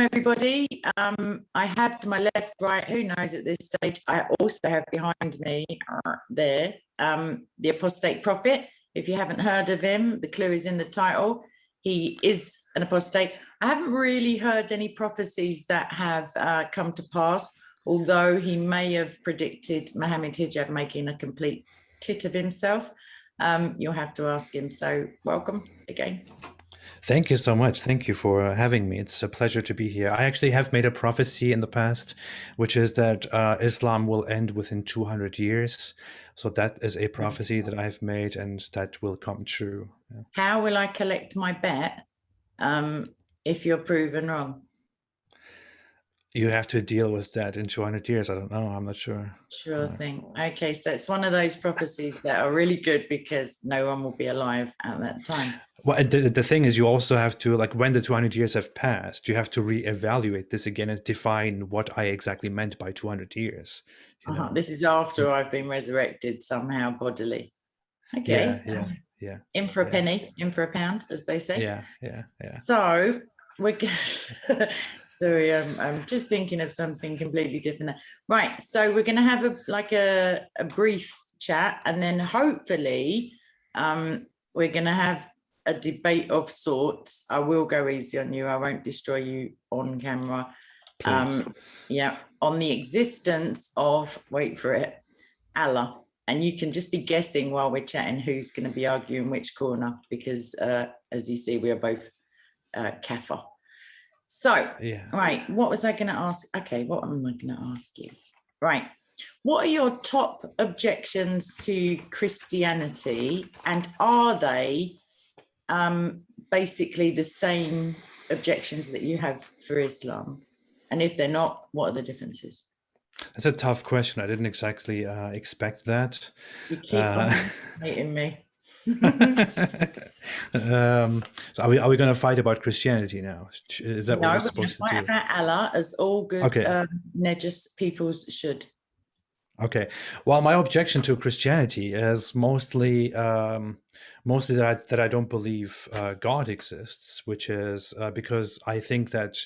everybody. I have to my left, right, who knows at this stage. I also have behind me there the apostate prophet. If you haven't heard of him, the clue is in the title. He is an apostate. I haven't really heard any prophecies that have come to pass, although he may have predicted Muhammad Hijab making a complete tit of himself. You'll have to ask him. So welcome again. Thank you so much. Thank you for having me. It's a pleasure to be here. I actually have made a prophecy in the past, which is that Islam will end within 200 years. So that is a prophecy that I've made, and that will come true. Yeah. How will I collect my bet if you're proven wrong? You have to deal with that in 200 years. I don't know. I'm not sure. Sure thing. Okay, so it's one of those prophecies that are really good because no one will be alive at that time. Well, the thing is, you also have to, like, when the 200 years have passed, you have to reevaluate this again and define what I exactly meant by 200 years. You know? This is after I've been resurrected somehow bodily. Okay. Yeah. In for a penny, in for a pound, as they say. Yeah. So we're sorry, I'm just thinking of something completely different. Right, so we're going to have a brief chat, and then hopefully we're going to have a debate of sorts. I will go easy on you. I won't destroy you on camera. On the existence of, wait for it, Allah. And you can just be guessing while we're chatting who's going to be arguing which corner, because as you see, we are both kafir. So, right, what was I going to ask? Okay, what am I going to ask you? Right, what are your top objections to Christianity, and are they basically the same objections that you have for Islam? And if they're not, what are the differences? That's a tough question. I didn't exactly expect that. You keep on hating me. So are we going to fight about Christianity now? Is that what we're supposed to do? No, we're going to fight about Allah, as all good Nejis peoples should. Okay. Well, my objection to Christianity is mostly that I don't believe God exists, which is because I think that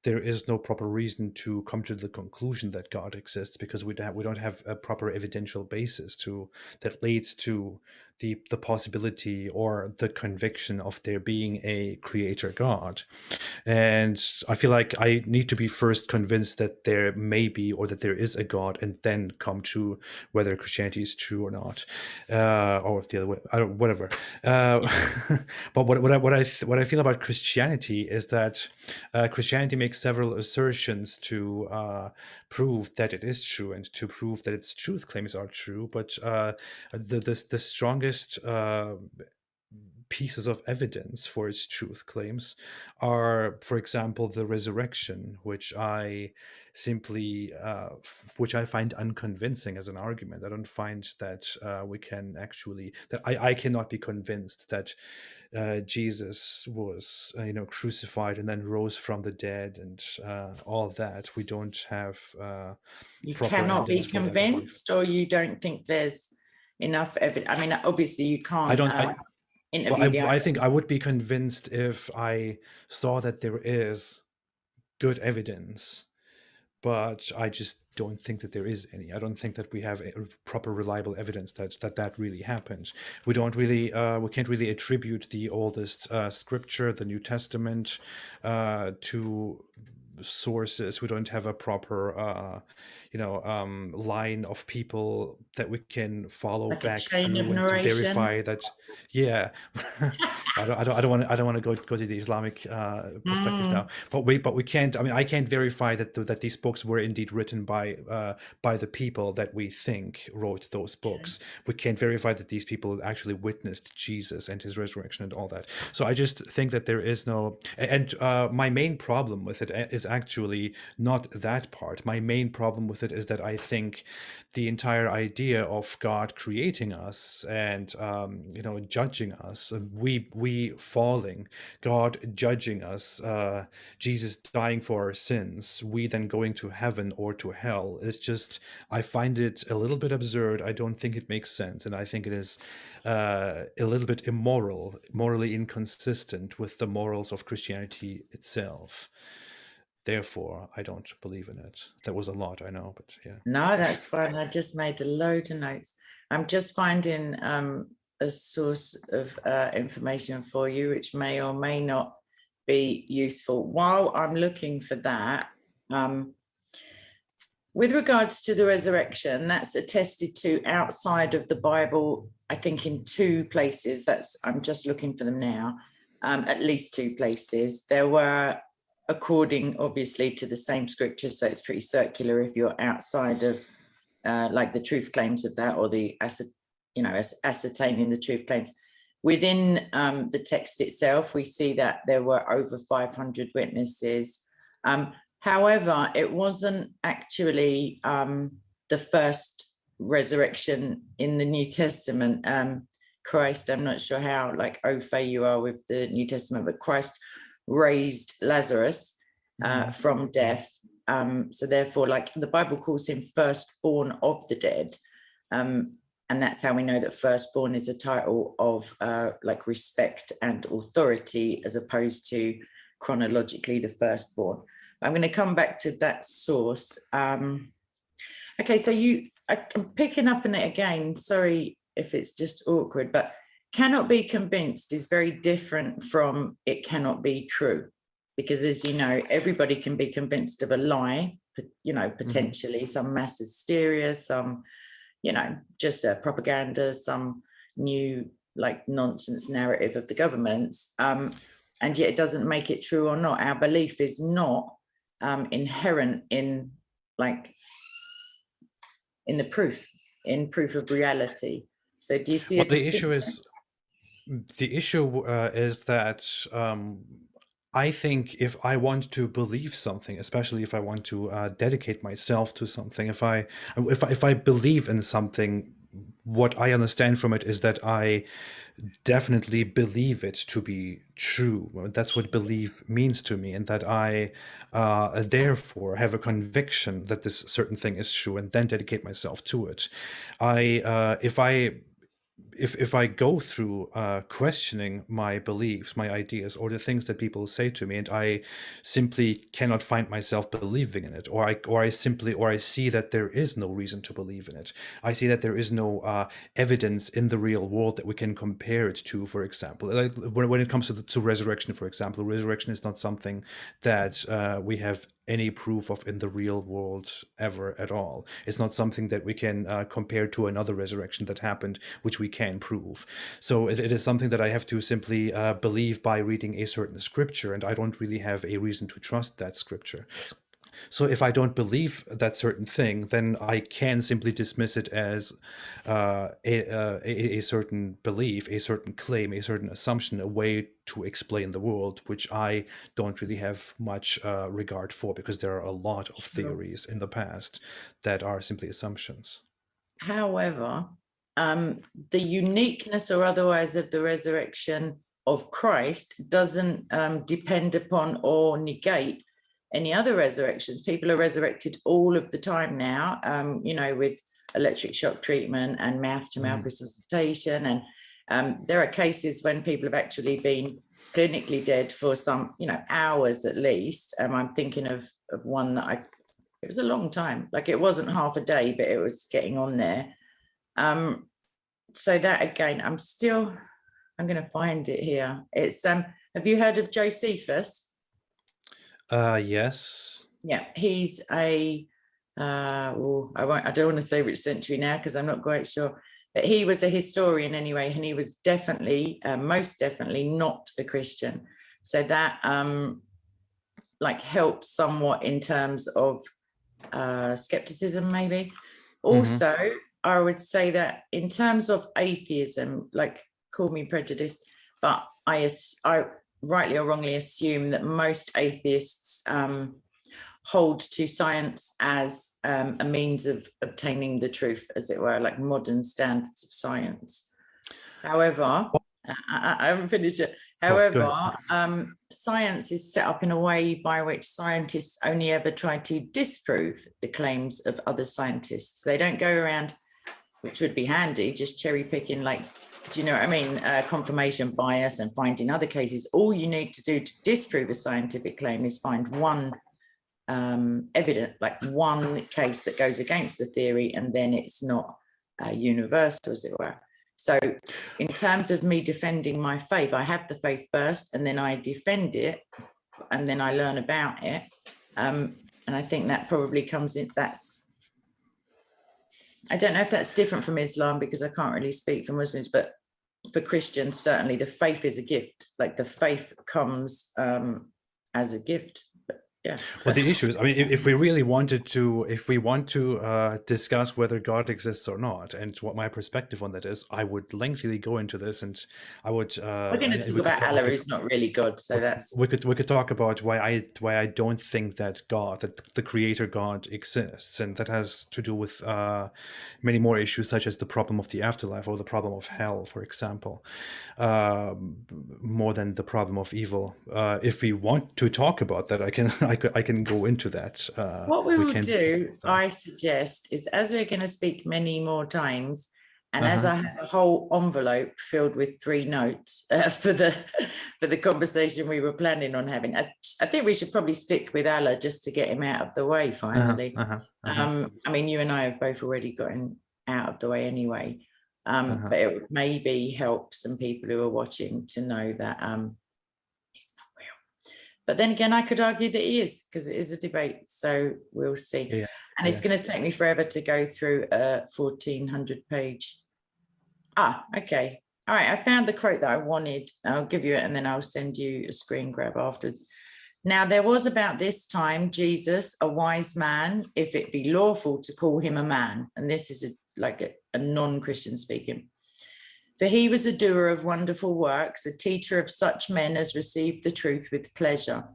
there is no proper reason to come to the conclusion that God exists, because we don't have a proper evidential basis that leads to the possibility or the conviction of there being a creator God. And I feel like I need to be first convinced that there may be, or that there is a God, and then come to whether Christianity is true or not, or the other way, whatever. But what I feel about Christianity is that Christianity makes several assertions to prove that it is true and to prove that its truth claims are true. But the strongest pieces of evidence for its truth claims are, for example, the resurrection, which I simply which I find unconvincing as an argument. I don't find that we can actually, that I cannot be convinced that Jesus was crucified and then rose from the dead and all that. We don't have you cannot be convinced, or you don't think there's enough evidence. I mean, obviously you can't I think I would be convinced if I saw that there is good evidence, but I just don't think that there is any. I don't think that we have a proper, reliable evidence that really happened. We don't really, we can't really attribute the oldest scripture, the New Testament, to sources. We don't have a proper line of people that we can follow back through and to verify that. I don't want to go to the Islamic perspective now, but we can't. I mean, I can't verify that these books were indeed written by the people that we think wrote those books. We can't verify that these people actually witnessed Jesus and his resurrection and all that. So I just think that there is no. And my main problem with it is actually not that part. My main problem with it is that I think the entire idea of God creating us and judging us, we falling, God judging us, Jesus dying for our sins, we then going to heaven or to hell, is just, I find it a little bit absurd. I don't think it makes sense, and I think it is a little bit immoral, morally inconsistent with the morals of Christianity itself. Therefore, I don't believe in it. That was a lot, I know, but yeah. No, that's fine. I just made a load of notes. I'm just finding a source of information for you, which may or may not be useful. While I'm looking for that, with regards to the resurrection, that's attested to outside of the Bible, I think in 2 places. I'm just looking for them now, at least 2 places. There were, according obviously to the same scripture, so it's pretty circular if you're outside of like the truth claims of that, or the ascertaining the truth claims. Within the text itself, we see that there were over 500 witnesses. However, it wasn't actually the first resurrection in the New Testament. Christ, I'm not sure how like au fait you are with the New Testament, but Christ raised Lazarus from death. So therefore, like the Bible calls him firstborn of the dead. And that's how we know that firstborn is a title of like respect and authority, as opposed to chronologically the firstborn. I'm going to come back to that source. Okay, so I'm picking up on it again. Sorry if it's just awkward, but cannot be convinced is very different from it cannot be true. Because as you know, everybody can be convinced of a lie, potentially some mass hysteria, some, just a propaganda, some new like nonsense narrative of the governments. And yet it doesn't make it true or not. Our belief is not inherent in the proof of reality. So do you see the issue is that I think if I want to believe something, especially if I want to dedicate myself to something, if I believe in something, what I understand from it is that I definitely believe it to be true. That's what belief means to me, and that I therefore have a conviction that this certain thing is true, and then dedicate myself to it. If I go through questioning my beliefs, my ideas, or the things that people say to me, and I simply cannot find myself believing in it, or I see that there is no reason to believe in it. I see that there is no evidence in the real world that we can compare it to. For example, like when it comes to resurrection, for example, resurrection is not something that we have any proof of in the real world ever at all. It's not something that we can compare to another resurrection that happened, which we can prove. So it is something that I have to simply believe by reading a certain scripture, and I don't really have a reason to trust that scripture. So if I don't believe that certain thing, then I can simply dismiss it as a certain belief, a certain claim, a certain assumption, a way to explain the world, which I don't really have much regard for, because there are a lot of theories in the past that are simply assumptions. However, the uniqueness or otherwise of the resurrection of Christ doesn't depend upon or negate any other resurrections. People are resurrected all of the time now, with electric shock treatment and mouth-to-mouth resuscitation. And there are cases when people have actually been clinically dead for some, hours at least. I'm thinking of one that it was a long time, like it wasn't half a day, but it was getting on there. So that again, I'm going to find it here. It's, have you heard of Josephus? Yes. Yeah, he's I don't want to say which century now, because I'm not quite sure, but he was a historian anyway, and he was definitely, most definitely not a Christian. So that helps somewhat in terms of skepticism, maybe. Also, I would say that in terms of atheism, call me prejudiced, but I rightly or wrongly assume that most atheists hold to science as a means of obtaining the truth, as it were, like modern standards of science. However, I haven't finished it. However, science is set up in a way by which scientists only ever try to disprove the claims of other scientists. They don't go around, which would be handy, just cherry picking, do you know what I mean? Confirmation bias and finding other cases. All you need to do to disprove a scientific claim is find one evident, like one case that goes against the theory, and then it's not universal, as it were. So in terms of me defending my faith, I have the faith first, and then I defend it, and then I learn about it. And I think that probably comes in, I don't know if that's different from Islam, because I can't really speak for Muslims, but for Christians, certainly the faith is a gift. Like the faith comes as a gift. But yeah. Well, the issue is, I mean, if we really wanted to, if we want to discuss whether God exists or not, and what my perspective on that is, I would lengthily go into this, and I would. We're going to talk about Allah, who's not really God, so that's. We could talk about why I don't think that God, that the Creator God exists, and that has to do with many more issues, such as the problem of the afterlife or the problem of hell, for example, more than the problem of evil. If we want to talk about that, I can go into that. What we will do, I suggest, is as we're going to speak many more times, and as I have a whole envelope filled with 3 notes for the conversation we were planning on having, I think we should probably stick with Allah just to get him out of the way finally. I mean, you and I have both already gotten out of the way anyway, but it would maybe help some people who are watching to know that he's not real. But then again, I could argue that he is, because it is a debate, so we'll see. Yeah. And it's going to take me forever to go through a 1,400 page. Okay. All right. I found the quote that I wanted. I'll give you it, and then I'll send you a screen grab afterwards. Now, there was about this time Jesus, a wise man, if it be lawful to call him a man. And this is like a non-Christian speaking. For he was a doer of wonderful works, a teacher of such men as received the truth with pleasure.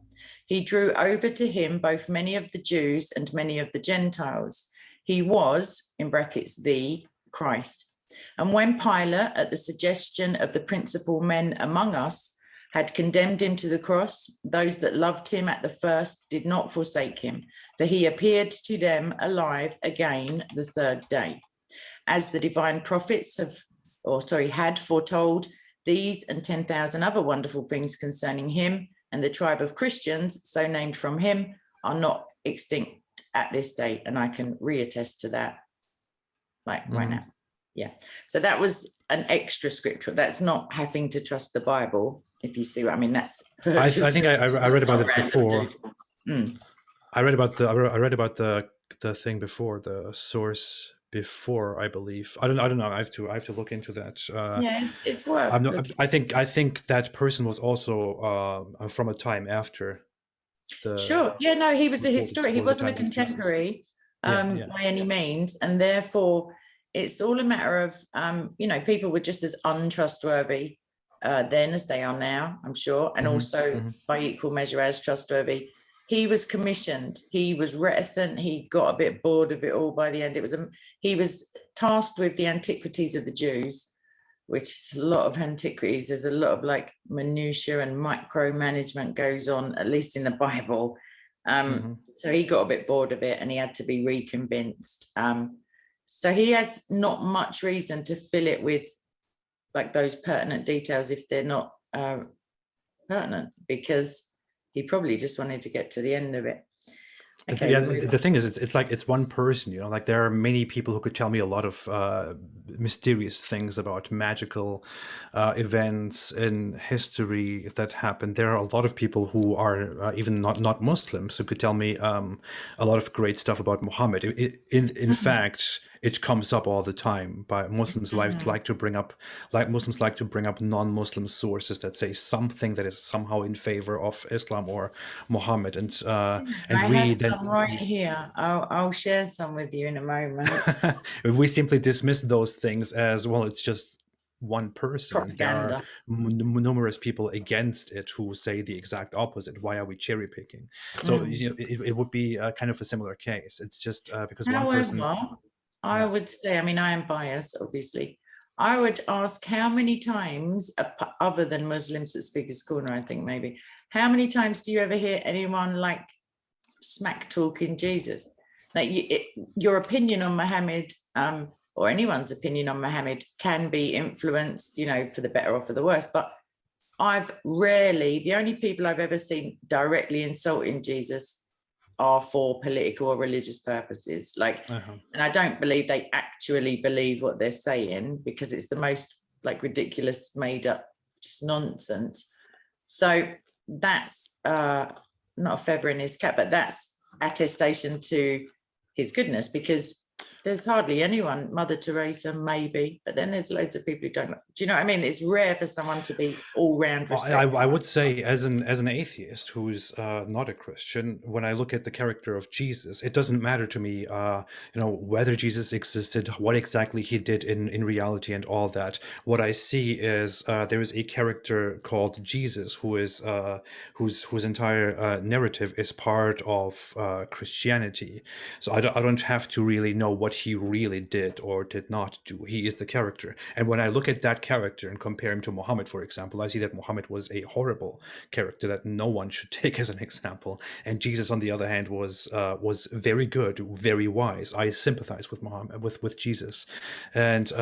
He drew over to him both many of the Jews and many of the Gentiles. He was, in brackets, the Christ. And when Parler, at the suggestion of the principal men among us, had condemned him to the cross, those that loved him at the first did not forsake him, for he appeared to them alive again the 3rd day. As the divine prophets had foretold these and 10,000 other wonderful things concerning him, and the tribe of Christians, so named from him, are not extinct at this day. And I can reattest to that, like right now. Yeah. So that was an extra scripture. That's not having to trust the Bible, if you see what I mean. That's. I think I read about it before. I read about the thing before, the source before, I believe. I don't know. I have to look into that. Yeah, it's worth. I think that person was also from a time after. Sure. Yeah. No, he was a historian. He wasn't a contemporary by any means, and therefore it's all a matter of people were just as untrustworthy then as they are now, I'm sure, and also by equal measure as trustworthy. He was commissioned. He was reticent. He got a bit bored of it all by the end. He was tasked with the antiquities of the Jews, which is a lot of antiquities. There's a lot of like minutiae and micromanagement goes on, at least in the Bible. So he got a bit bored of it, and he had to be reconvinced. So he has not much reason to fill it with like those pertinent details if they're not pertinent, because he probably just wanted to get to the end of it. Okay. Yeah, the thing is, it's like it's one person, like there are many people who could tell me a lot of mysterious things about magical events in history that happened. There are a lot of people who are even not Muslims who could tell me a lot of great stuff about Muhammad. In fact, it comes up all the time. By Muslims like to bring up non-Muslim sources that say something that is somehow in favor of Islam or Muhammad, and we then. Right here, I'll share some with you in a moment. We simply dismiss those things as, well, it's just one person. Propaganda. There are numerous people against it who say the exact opposite. Why are we cherry picking? So it would be kind of a similar case. It's just because one person. I would say, I mean, I am biased, obviously. I would ask how many times, other than Muslims at Speaker's Corner, I think maybe, how many times do you ever hear anyone like smack talking Jesus? Like your opinion on Muhammad, or anyone's opinion on Muhammad, can be influenced, for the better or for the worse. But the only people I've ever seen directly insulting Jesus are for political or religious purposes. Like, and I don't believe they actually believe what they're saying, because it's the most like ridiculous, made up, just nonsense. So that's not a feather in his cap, but that's attestation to his goodness, because there's hardly anyone, Mother Teresa maybe, but then there's loads of people who don't. Do you know what I mean? It's rare for someone to be all round. I would say, as an atheist who's not a Christian, when I look at the character of Jesus, it doesn't matter to me, whether Jesus existed, what exactly he did in reality, and all that. What I see is there is a character called Jesus who is whose entire narrative is part of Christianity. So I don't have to really know what he really did or did not do. He is the character, and when I look at that character and compare him to Muhammad, for example, I see that Muhammad was a horrible character that no one should take as an example, and Jesus, on the other hand, was very good, very wise. I sympathize with Muhammad, with Jesus, and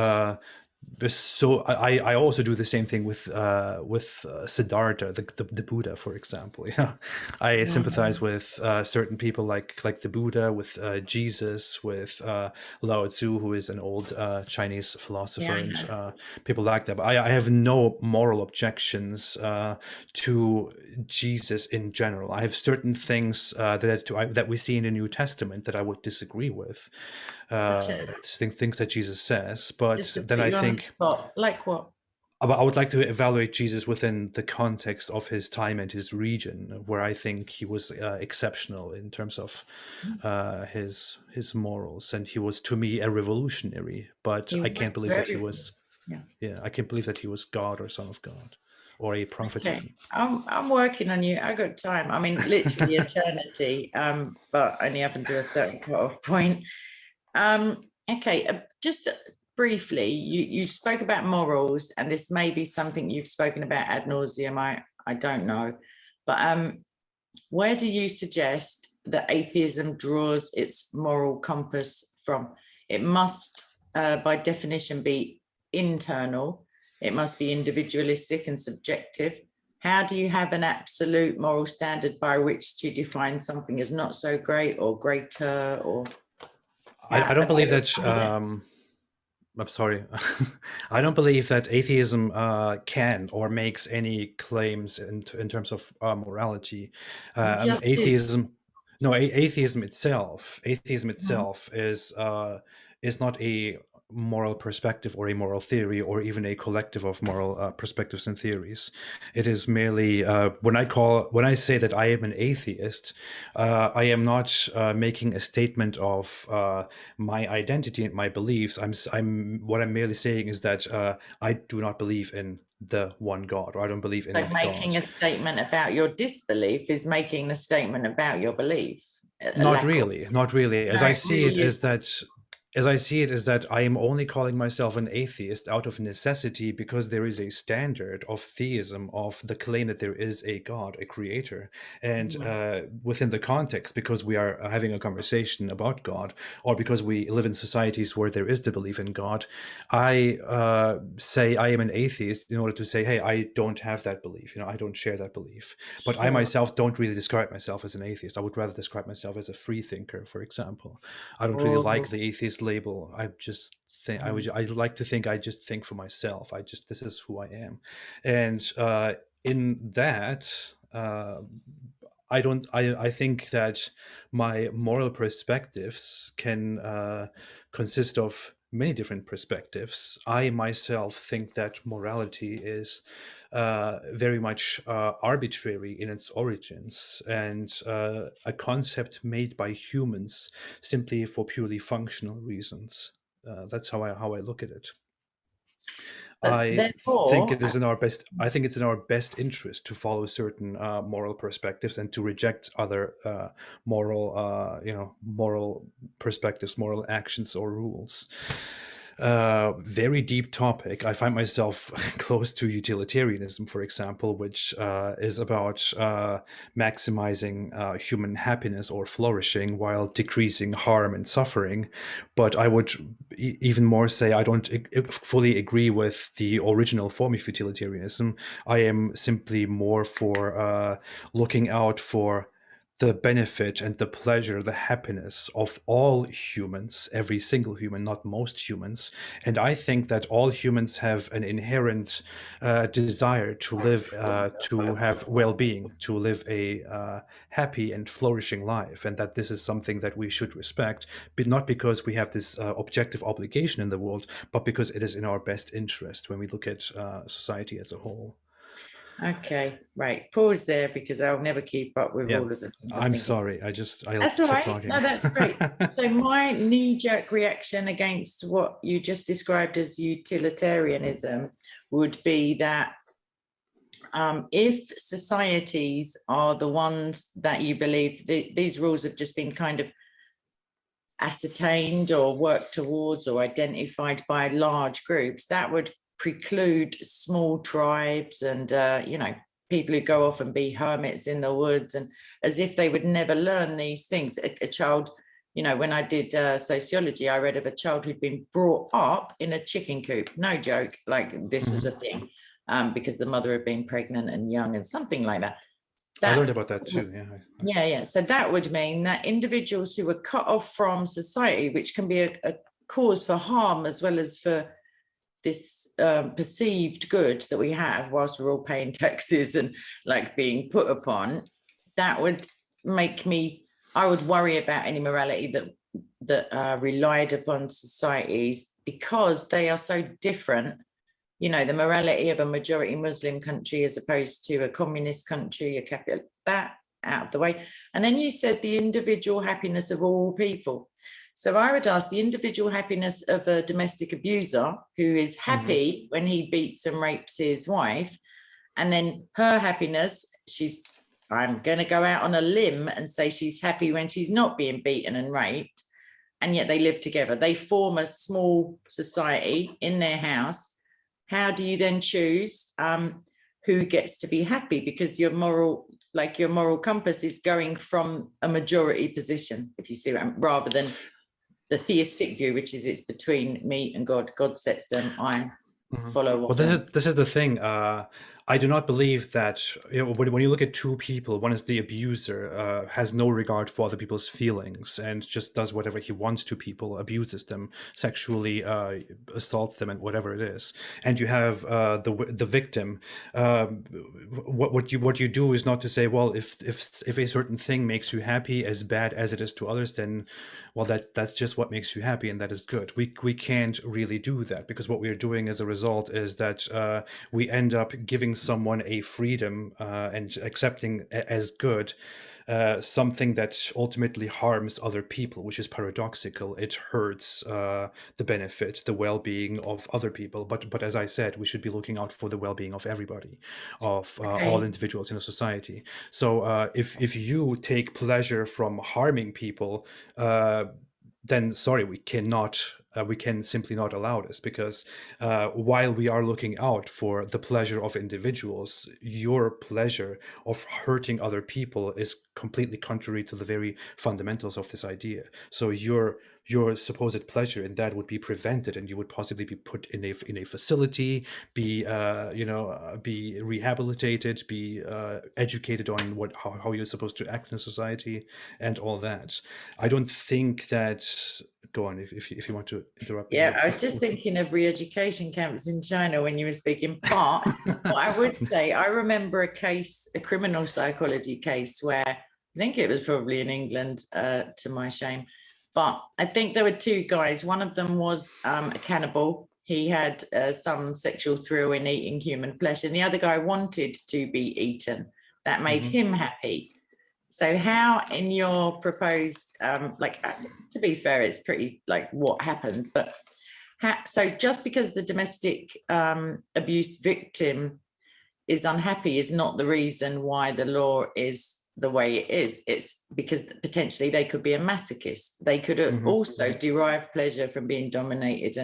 so I also do the same thing with Siddhartha, the Buddha, for example. Yeah, I sympathize with certain people like the Buddha, with Jesus, with Lao Tzu, who is an old Chinese philosopher, and people like that. But I have no moral objections to Jesus in general. I have certain things that we see in the New Testament that I would disagree with. Things that Jesus says, but then I think, like what? I would like to evaluate Jesus within the context of his time and his region, where I think he was exceptional in terms of his morals, and he was, to me, a revolutionary. But I can't believe that he was. Yeah, I can't believe that he was God or Son of God or a prophet. Okay. I'm working on you. I got time. I mean, literally eternity, but only up until a certain cut-off point. Okay, just briefly, you spoke about morals, and this may be something you've spoken about ad nauseum. I don't know, but where do you suggest that atheism draws its moral compass from? It must, by definition, be internal. It must be individualistic and subjective. How do you have an absolute moral standard by which to define something as not so great or greater? Or I don't believe that. I'm sorry. I don't believe that atheism can or makes any claims in terms of morality. Atheism. No, atheism itself. Atheism itself is not a moral perspective or a moral theory or even a collective of moral perspectives and theories. It is merely when I say that I am an atheist, I am not making a statement of my identity and my beliefs. What I'm merely saying is that I do not believe in the one God, or I don't believe in God. Making a statement about your disbelief is making a statement about your belief. Not really. As I see it is that I am only calling myself an atheist out of necessity, because there is a standard of theism, of the claim that there is a God, a creator. And within the context, because we are having a conversation about God, or because we live in societies where there is the belief in God, I say I am an atheist in order to say, hey, I don't have that belief. I don't share that belief. But I myself don't really describe myself as an atheist. I would rather describe myself as a free thinker, for example. I don't really like the atheist label. I just think I like to think I just think for myself. This is who I am, and in that I think that my moral perspectives can consist of many different perspectives. I myself think that morality is very much arbitrary in its origins, and a concept made by humans simply for purely functional reasons. That's how I look at it. I think it's in our best interest to follow certain moral perspectives and to reject other moral perspectives, moral actions or rules. Very deep topic. I find myself close to utilitarianism, for example, which is about maximizing human happiness or flourishing while decreasing harm and suffering. But I would even more say I don't fully agree with the original form of utilitarianism. I am simply more for looking out for the benefit and the pleasure, the happiness of all humans, every single human, not most humans. And I think that all humans have an inherent desire to live, to have well-being, to live a happy and flourishing life, and that this is something that we should respect, but not because we have this objective obligation in the world, but because it is in our best interest when we look at society as a whole. Okay, right. Pause there because I'll never keep up with Yeah, all of the things I'm I'm thinking. sorry. I'll That's all keep right. talking. No, that's great. So my knee-jerk reaction against what you just described as utilitarianism would be that if societies are the ones that you believe these rules have just been kind of ascertained or worked towards or identified by large groups, that would preclude small tribes and people who go off and be hermits in the woods, and as if they would never learn these things. A child, when I did sociology, I read of a child who'd been brought up in a chicken coop. No joke, like this was a thing, because the mother had been pregnant and young and something like that. I learned about that too. Yeah. So that would mean that individuals who were cut off from society, which can be a cause for harm as well as for this perceived good that we have whilst we're all paying taxes and like being put upon, that would make me, I would worry about any morality that relied upon societies, because they are so different. The morality of a majority Muslim country as opposed to a communist country, a capital, that out of the way. And then you said the individual happiness of all people. So I would ask the individual happiness of a domestic abuser who is happy when he beats and rapes his wife, and then her happiness, I'm going to go out on a limb and say she's happy when she's not being beaten and raped, and yet they live together. They form a small society in their house. How do you then choose who gets to be happy? Because your moral compass is going from a majority position, if you see what rather than the theistic view, which is it's between me and God. God sets them, I follow. Well, this is the thing. I do not believe that when you look at two people, one is the abuser, has no regard for other people's feelings and just does whatever he wants to people, abuses them, sexually assaults them, and whatever it is. And you have the victim. What you do is not to say, well, if a certain thing makes you happy, as bad as it is to others, then well, that's just what makes you happy, and that is good. We can't really do that, because what we are doing as a result is that we end up giving someone a freedom and accepting as good something that ultimately harms other people, which is paradoxical. It hurts the benefit, the well-being of other people. But as I said, we should be looking out for the well-being of everybody, of all individuals in a society. So if you take pleasure from harming people, then sorry, we can simply not allow this, because while we are looking out for the pleasure of individuals, your pleasure of hurting other people is completely contrary to the very fundamentals of this idea. So your supposed pleasure in that would be prevented, and you would possibly be put in a facility, be be rehabilitated, be educated on how you're supposed to act in society and all that. I don't think that. Go on if you want to interrupt me. Yeah, I was just thinking of re-education camps in China when you were speaking. But what I would say, I remember a criminal psychology case where I think it was probably in England, to my shame. But I think there were two guys. One of them was a cannibal. He had some sexual thrill in eating human flesh, and the other guy wanted to be eaten. That made him happy. So how in your proposed, to be fair, it's pretty like what happens, but so just because the domestic abuse victim is unhappy is not the reason why the law is the way it is. It's because potentially they could be a masochist. They could also derive pleasure from being dominated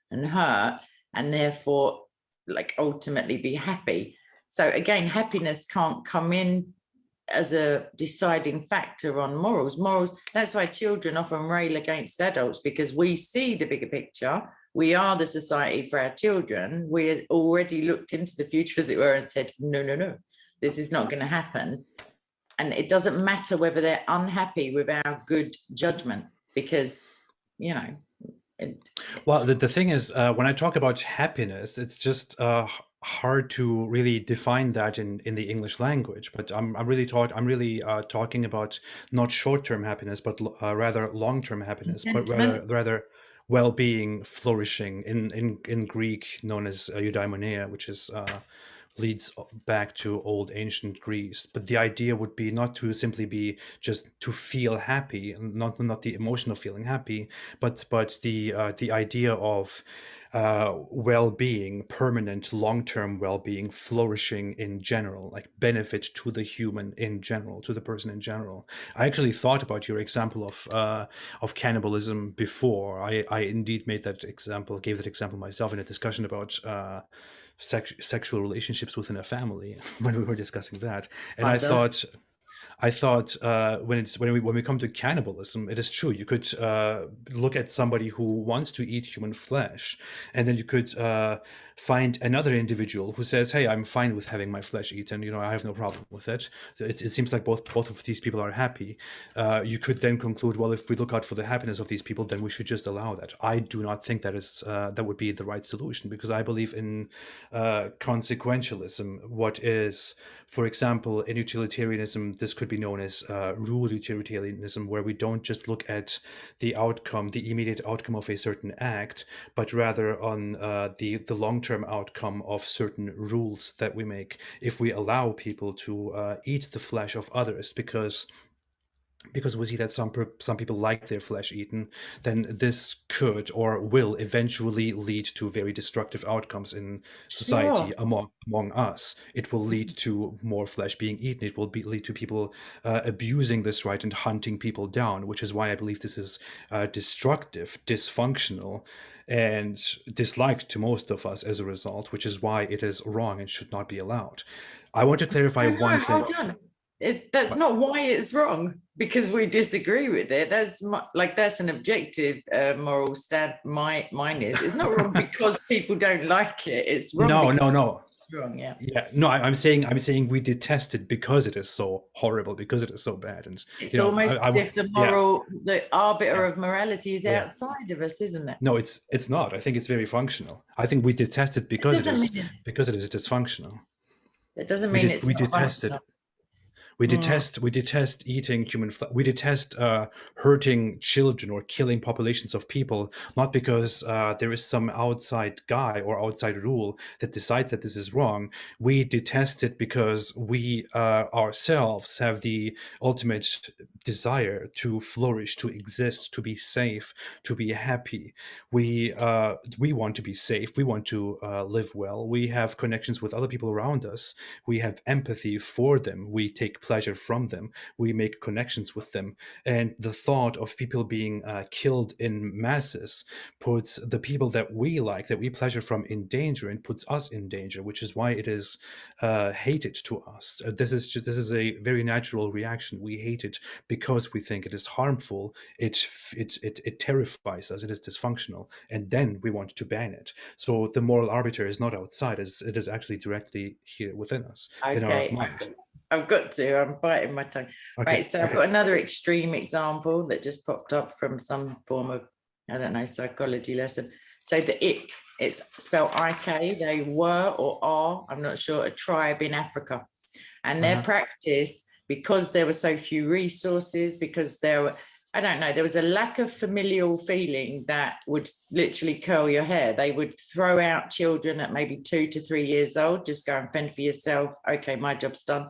and hurt, and therefore like ultimately be happy. So again, happiness can't come in as a deciding factor on morals. That's why children often rail against adults, because we see the bigger picture. We are the society for our children. We had already looked into the future, as it were, and said, no, this is not going to happen. and it doesn't matter whether they're unhappy with our good judgment, because, you know, well, the thing is, when I talk about happiness, it's just hard to really define that in the English language. But I'm really talking about not short-term happiness, but rather long-term happiness, but sentiment. rather well-being, flourishing, in Greek known as eudaimonia, which is leads back to old ancient Greece. But the idea would be not to simply be just to feel happy, not the emotional feeling happy, but the idea of well-being, permanent, long-term well-being, flourishing in general, like benefit to the human in general, to the person in general. I actually thought about your example of cannibalism before. I indeed gave that example myself in a discussion about sexual relationships within a family when we were discussing that, and I thought when we come to cannibalism, it is true. You could look at somebody who wants to eat human flesh, and then you could find another individual who says, "Hey, I'm fine with having my flesh eaten. You know, I have no problem with it." It seems like both of these people are happy. You could then conclude, well, if we look out for the happiness of these people, then we should just allow that. I do not think that would be the right solution, because I believe in consequentialism. What is, for example, in utilitarianism, this could be known as rule utilitarianism, where we don't just look at the outcome, the immediate outcome of a certain act, but rather on the long-term outcome of certain rules that we make. If we allow people to eat the flesh of others because we see that some people like their flesh eaten, then this could or will eventually lead to very destructive outcomes in society Sure. among us. It will lead to more flesh being eaten. It will lead to people abusing this right and hunting people down, which is why I believe this is destructive, dysfunctional, and disliked to most of us as a result, which is why it is wrong and should not be allowed. I want to clarify one thing. Hold on. That's not why it's wrong, because we disagree with it. That's that's an objective moral stand. Mine is. It's not wrong because people don't like it. It's wrong. No. It's wrong. Yeah. Yeah. No, I'm saying we detest it because it is so horrible, because it is so bad, and it's almost as if the arbiter of morality is Yeah. outside of us, isn't it? No, it's not. I think it's very functional. I think we detest it because it is dysfunctional. That doesn't mean it's we not detest it. functional. We detest eating human flesh. We detest hurting children or killing populations of people, not because there is some outside guy or outside rule that decides that this is wrong. We detest it because we ourselves have the ultimate desire to flourish, to exist, to be safe, to be happy. We want to be safe. We want to live well. We have connections with other people around us. We have empathy for them. We take pleasure from them. We make connections with them. And the thought of people being killed in masses puts the people that we like, that we pleasure from, in danger, and puts us in danger, which is why it is hated to us. This is a very natural reaction. We hate it because we think it is harmful. It terrifies us. It is dysfunctional, and then we want to ban it. So the moral arbiter is not outside; it is actually directly here within us, in our mind. I'm biting my tongue. Okay. Right, so I've got another extreme example that just popped up from some form of, I don't know, psychology lesson. So the Ik, it's spelled IK, they were or are, I'm not sure, a tribe in Africa. And their practice, because there were so few resources, because there were, I don't know, there was a lack of familial feeling that would literally curl your hair. They would throw out children at maybe 2 to 3 years old, just go and fend for yourself. Okay, my job's done.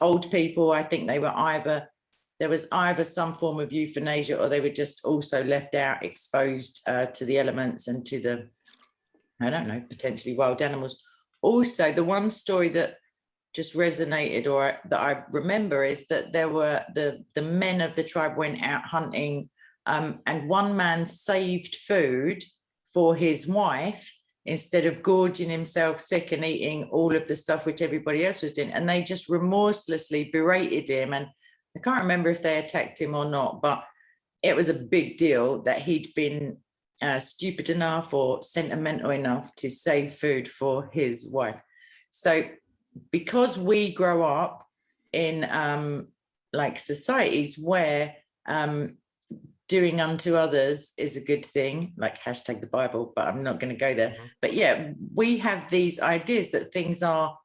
Old people, I think there was either some form of euthanasia, or they were just also left out, exposed to the elements and to the, I don't know, potentially wild animals. Also, the one story that just resonated, or that I remember, is that there were the men of the tribe went out hunting, and one man saved food for his wife instead of gorging himself sick and eating all of the stuff which everybody else was doing. And they just remorselessly berated him. And I can't remember if they attacked him or not, but it was a big deal that he'd been stupid enough or sentimental enough to save food for his wife. So because we grow up in like societies where doing unto others is a good thing, like hashtag the Bible, but I'm not going to go there. But yeah, we have these ideas that things are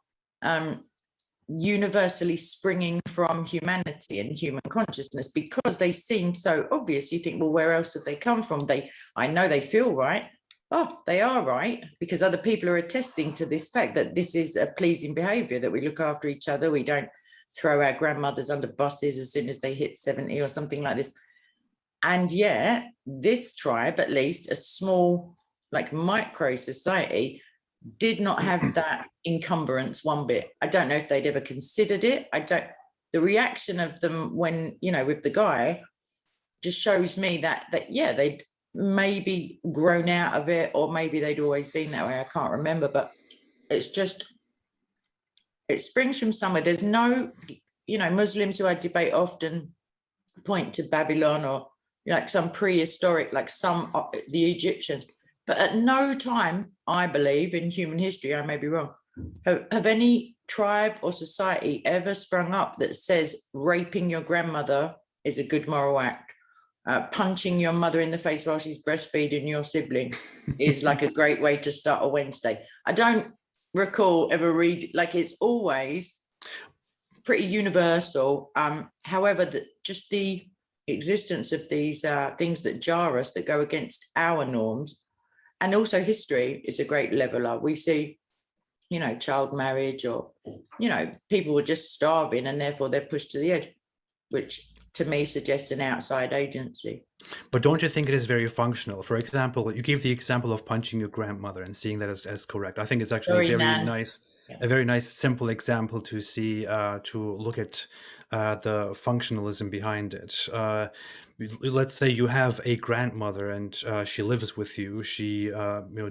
universally springing from humanity and human consciousness because they seem so obvious. You think, well, where else have they come from? I know they feel right. Oh, they are right, because other people are attesting to this fact that this is a pleasing behavior, that we look after each other. We don't throw our grandmothers under buses as soon as they hit 70 or something like this. And yet this tribe, at least a small, like micro society, did not have that encumbrance one bit. I don't know if they'd ever considered it. The reaction of them when, with the guy just shows me that yeah, they'd maybe grown out of it, or maybe they'd always been that way. I can't remember, but it's just, it springs from somewhere. There's no, Muslims who I debate often point to Babylon or like some prehistoric, like the Egyptians, but at no time, I believe, in human history, I may be wrong, have any tribe or society ever sprung up that says raping your grandmother is a good moral act. Punching your mother in the face while she's breastfeeding your sibling is like a great way to start a Wednesday. I don't recall ever like it's always pretty universal. However, just the existence of these things that jar us, that go against our norms, and also history is a great leveler. We see, child marriage, or, people were just starving and therefore they're pushed to the edge, which to me suggests an outside agency. But don't you think it is very functional? For example, you gave the example of punching your grandmother and seeing that as correct. I think it's actually a very nice, simple example to see, to look at the functionalism behind it. Let's say you have a grandmother and she lives with you. She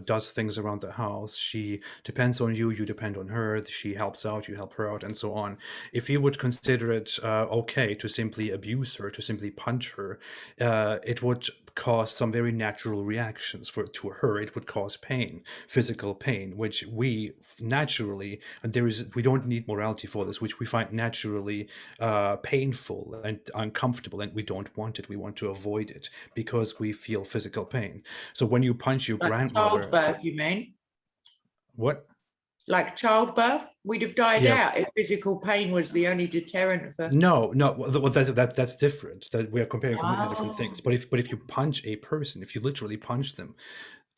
does things around the house. She depends on you. You depend on her. She helps out. You help her out, and so on. If you would consider it okay to simply abuse her, to simply punch her, it would cause some very natural reactions to her. It would cause pain, physical pain, which we naturally, and we don't need morality for this, which we find naturally painful and uncomfortable, and we don't want it. We want to avoid it because we feel physical pain. So when you punch your grandmother, childbirth, you mean? What? Like childbirth, we'd have died out if physical pain was the only deterrent for. No, well, that's different. That we are comparing completely different things. But if you punch a person, if you literally punch them,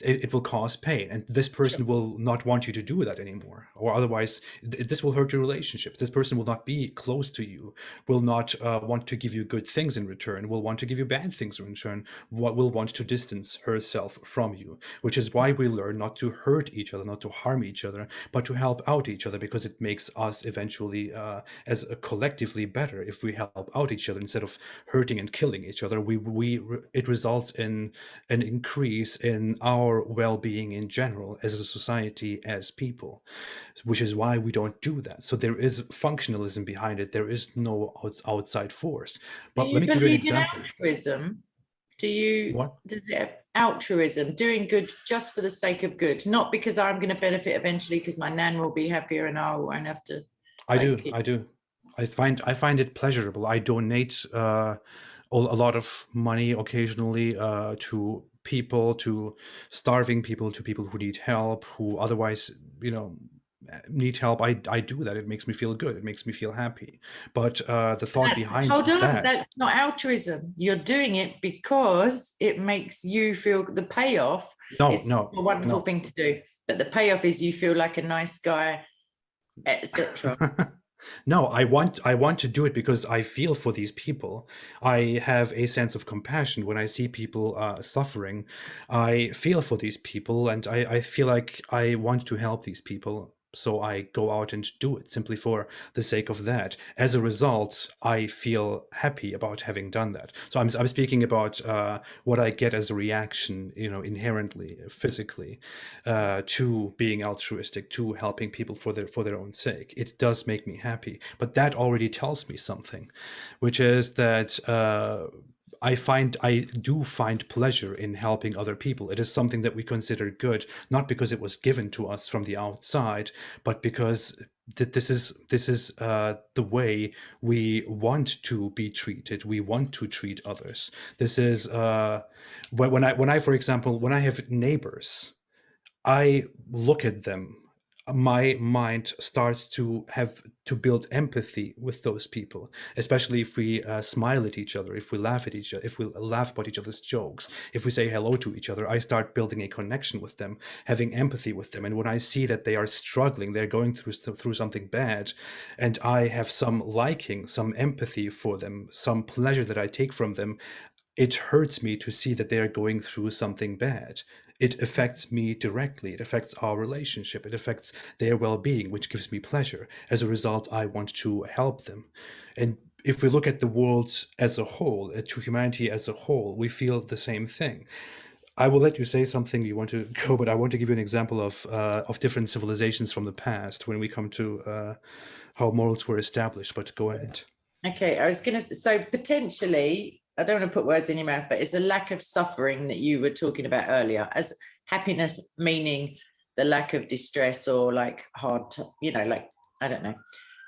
it will cause pain, and this person will not want you to do that anymore, or otherwise this will hurt your relationships. This person will not be close to you, will not want to give you good things in return, will want to give you bad things in return, will want to distance herself from you, which is why we learn not to hurt each other, not to harm each other, but to help out each other, because it makes us eventually as a collectively better if we help out each other instead of hurting and killing each other. It results in an increase in our well-being in general as a society, as people, which is why we don't do that. So there is functionalism behind it. There is no outside force. But let me give you an example. Altruism? What? Does it have altruism, doing good just for the sake of good, not because I'm going to benefit eventually because my nan will be happier and I won't have to. I do. I find it pleasurable. I donate a lot of money occasionally to people, to starving people, to people who need help, who otherwise, need help. I do that. It makes me feel good. It makes me feel happy. But the thought behind that's not altruism. You're doing it because it makes you feel the payoff. It's a wonderful thing to do, but the payoff is you feel like a nice guy, etc. No, I want to do it because I feel for these people. I have a sense of compassion when I see people suffering. I feel for these people, and I feel like I want to help these people. So I go out and do it simply for the sake of that. As a result, I feel happy about having done that. So I'm speaking about what I get as a reaction, inherently, physically, to being altruistic, to helping people for their own sake. It does make me happy. But that already tells me something, which is that I do find pleasure in helping other people. It is something that we consider good, not because it was given to us from the outside, but because that this is the way we want to be treated. We want to treat others. This is when I, for example, when I have neighbors, I look at them, my mind starts to have to build empathy with those people, especially if we smile at each other, if we laugh at each other, if we laugh about each other's jokes, if we say hello to each other. I start building a connection with them, having empathy with them. And when I see that they are struggling, they're going through something bad, and I have some liking, some empathy for them, some pleasure that I take from them, it hurts me to see that they are going through something bad. It affects me directly. It affects our relationship. It affects their well-being, which gives me pleasure. As a result, I want to help them. And if we look at the world as a whole, to humanity as a whole, we feel the same thing. I will let you say something you want to go, but I want to give you an example of different civilizations from the past when we come to how morals were established. But go ahead. Okay, I was going to, so potentially, I don't want to put words in your mouth, but it's a lack of suffering that you were talking about earlier, as happiness meaning the lack of distress or like hard, like, I don't know.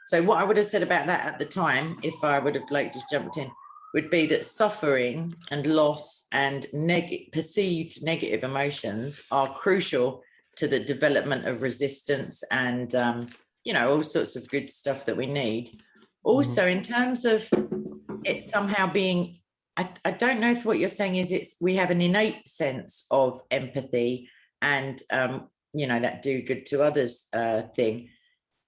So what I would have said about that at the time, if I would have like just jumped in, would be that suffering and loss and perceived negative emotions are crucial to the development of resistance and, all sorts of good stuff that we need. Also, in terms of it somehow being, I don't know if what you're saying is we have an innate sense of empathy and, that do good to others thing.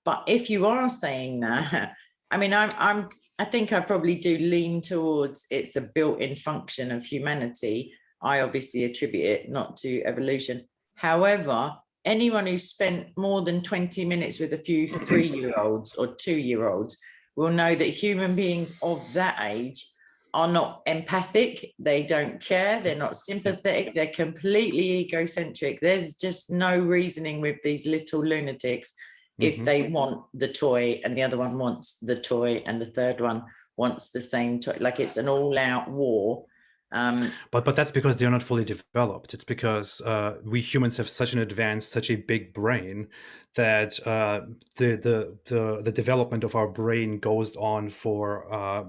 But if you are saying that, I mean, I think I probably do lean towards it's a built-in function of humanity. I obviously attribute it not to evolution. However, anyone who spent more than 20 minutes with a few 3-year-olds or 2-year-olds will know that human beings of that age are not empathic. They don't care. They're not sympathetic. They're completely egocentric. There's just no reasoning with these little lunatics. If they want the toy and the other one wants the toy and the third one wants the same toy, like it's an all-out war. But that's because they're not fully developed. It's because we humans have such an advanced, such a big brain that the development of our brain goes on for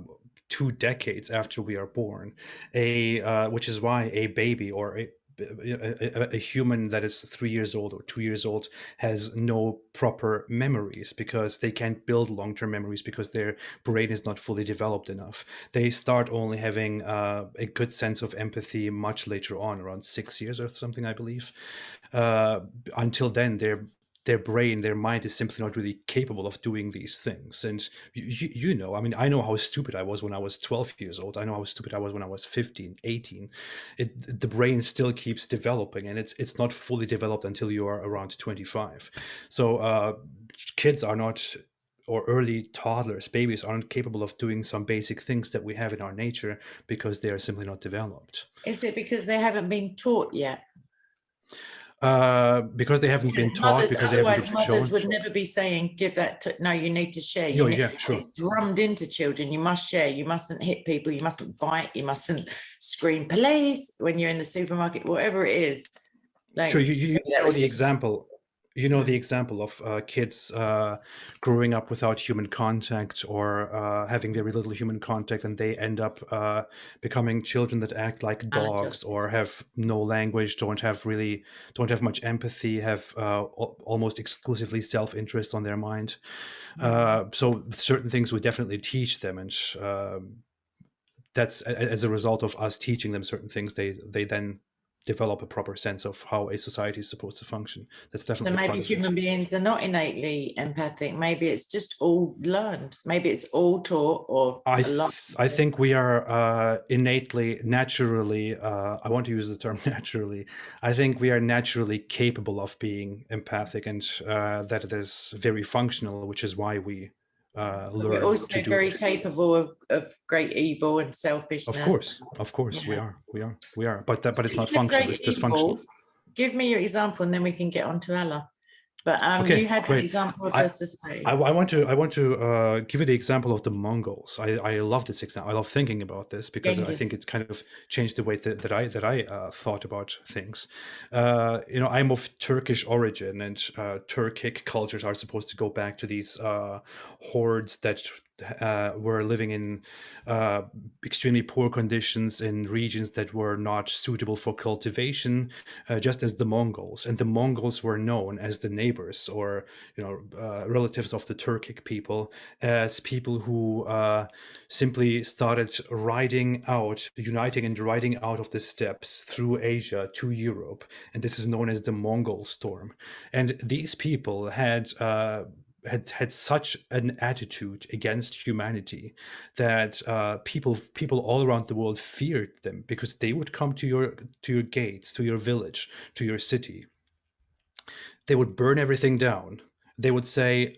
2 decades after we are born. Which is why a baby or a human that is 3 years old or 2 years old has no proper memories, because they can't build long-term memories because their brain is not fully developed enough. They start only having a good sense of empathy much later on, around 6 years or something, I believe. Until then, their brain, their mind is simply not really capable of doing these things. And I mean, I know how stupid I was when I was 12 years old. I know how stupid I was when I was 15, 18. The brain still keeps developing, and it's not fully developed until you are around 25. So kids are not, or early toddlers, babies aren't capable of doing some basic things that we have in our nature because they are simply not developed. Is it because they haven't been taught yet? Because they haven't been taught, because they haven't been shown. Mothers would never be saying, give that to, no, you need to share. Sure. It's drummed into children. You must share. You mustn't hit people. You mustn't bite. You mustn't scream police when you're in the supermarket, whatever it is. Like, sure, you know the example. You know the example of kids growing up without human contact, or having very little human contact, and they end up becoming children that act like dogs, or have no language, don't have much empathy, have almost exclusively self-interest on their mind. So certain things we definitely teach them, and that's as a result of us teaching them certain things, they then develop a proper sense of how a society is supposed to function. That's definitely so maybe human beings are not innately empathic. Maybe it's just all learned. Maybe it's all taught. Or I think we are innately, naturally, I want to use the term naturally, I think we are naturally capable of being empathic, and that it is very functional, which is why we learn we're also to do very this. capable of great evil and selfishness. Of course, yeah. we are, but it's not functional, it's dysfunctional. Give me your example, and then we can get on to Allah. But Okay, you had an great. example of I, a society. I want to give you the example of the Mongols. I love this example. I love thinking about this because I think Genghis. it's kind of changed the way that I thought about things. I'm of Turkish origin, and Turkic cultures are supposed to go back to these hordes that were living in extremely poor conditions in regions that were not suitable for cultivation, just as the Mongols. And the Mongols were known as the neighbors, or relatives of the Turkic people, as people who simply started uniting and riding out of the steppes through Asia to Europe. And this is known as the Mongol storm. And these people had such an attitude against humanity that people all around the world feared them, because they would come to your gates, to your village, to your city. They would burn everything down. They would say,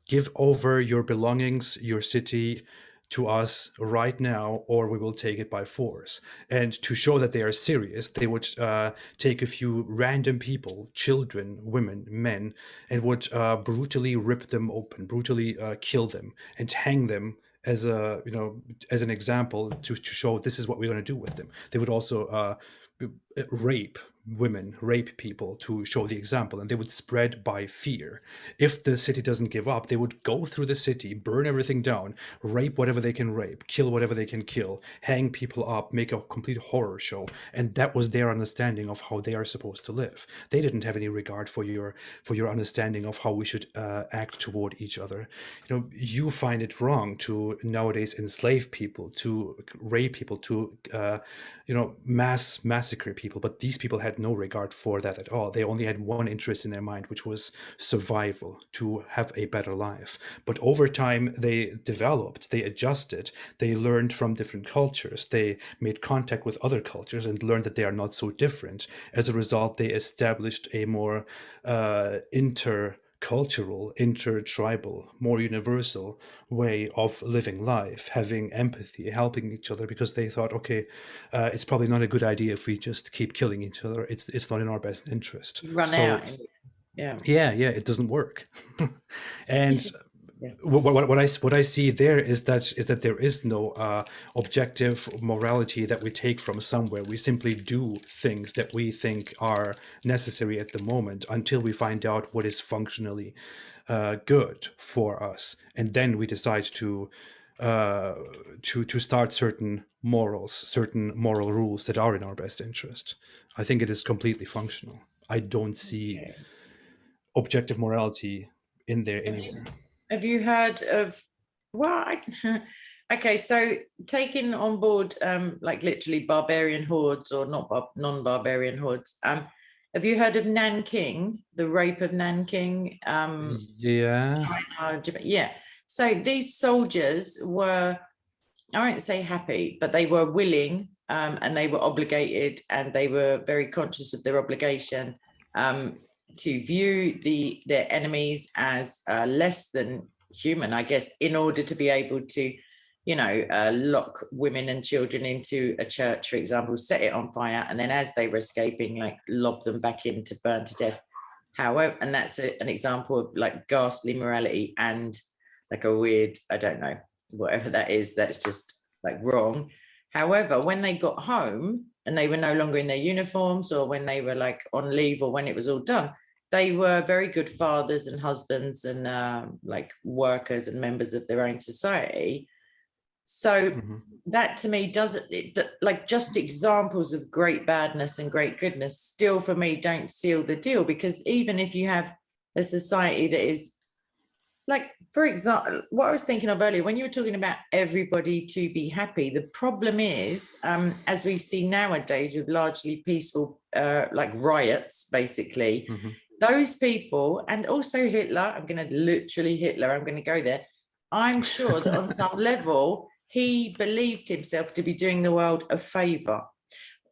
give over your belongings, your city, to us right now, or we will take it by force. And to show that they are serious, they would take a few random people, children, women, men, and would brutally rip them open, brutally kill them, and hang them as an example to show this is what we're going to do with them. They would also rape women, rape people, to show the example, and they would spread by fear. If the city doesn't give up, they would go through the city, burn everything down, rape whatever they can rape, kill whatever they can kill, hang people up, make a complete horror show. And that was their understanding of how they are supposed to live. They didn't have any regard for your understanding of how we should act toward each other. You find it wrong to nowadays enslave people, to rape people, to mass massacre people, but these people had no regard for that at all. They only had one interest in their mind, which was survival, to have a better life. But over time, they developed, they adjusted, they learned from different cultures, they made contact with other cultures and learned that they are not so different. As a result, they established a more intercultural, intertribal, more universal way of living life, having empathy, helping each other, because they thought, okay, it's probably not a good idea if we just keep killing each other. It's not in our best interest. You run So out. Yeah. yeah, it doesn't work. And Yeah. what I see there is that there is no objective morality that we take from somewhere. We simply do things that we think are necessary at the moment until we find out what is functionally good for us, and then we decide to start certain morals, certain moral rules that are in our best interest. I think it is completely functional. I don't see Okay. objective morality in there anywhere. Have you heard of, okay, so taking on board like literally barbarian hordes, or not non-barbarian hordes, have you heard of Nanking, the rape of Nanking? Yeah. China, Japan? Yeah. So these soldiers were, I won't say happy, but they were willing, and they were obligated, and they were very conscious of their obligation to view their enemies as less than human, I guess, in order to be able to, lock women and children into a church, for example, set it on fire, and then as they were escaping, like lob them back in to burn to death. However, and that's an example of like ghastly morality and like a weird, I don't know, whatever that is, that's just like wrong. However, when they got home and they were no longer in their uniforms, or when they were like on leave, or when it was all done, they were very good fathers and husbands and like workers and members of their own society. So that to me doesn't, like, just examples of great badness and great goodness still for me don't seal the deal, because even if you have a society that is like, for example, what I was thinking of earlier, when you were talking about everybody to be happy, the problem is, as we see nowadays with largely peaceful, like riots, basically, those people, and also Hitler, I'm going to go there. I'm sure that on some level, he believed himself to be doing the world a favor.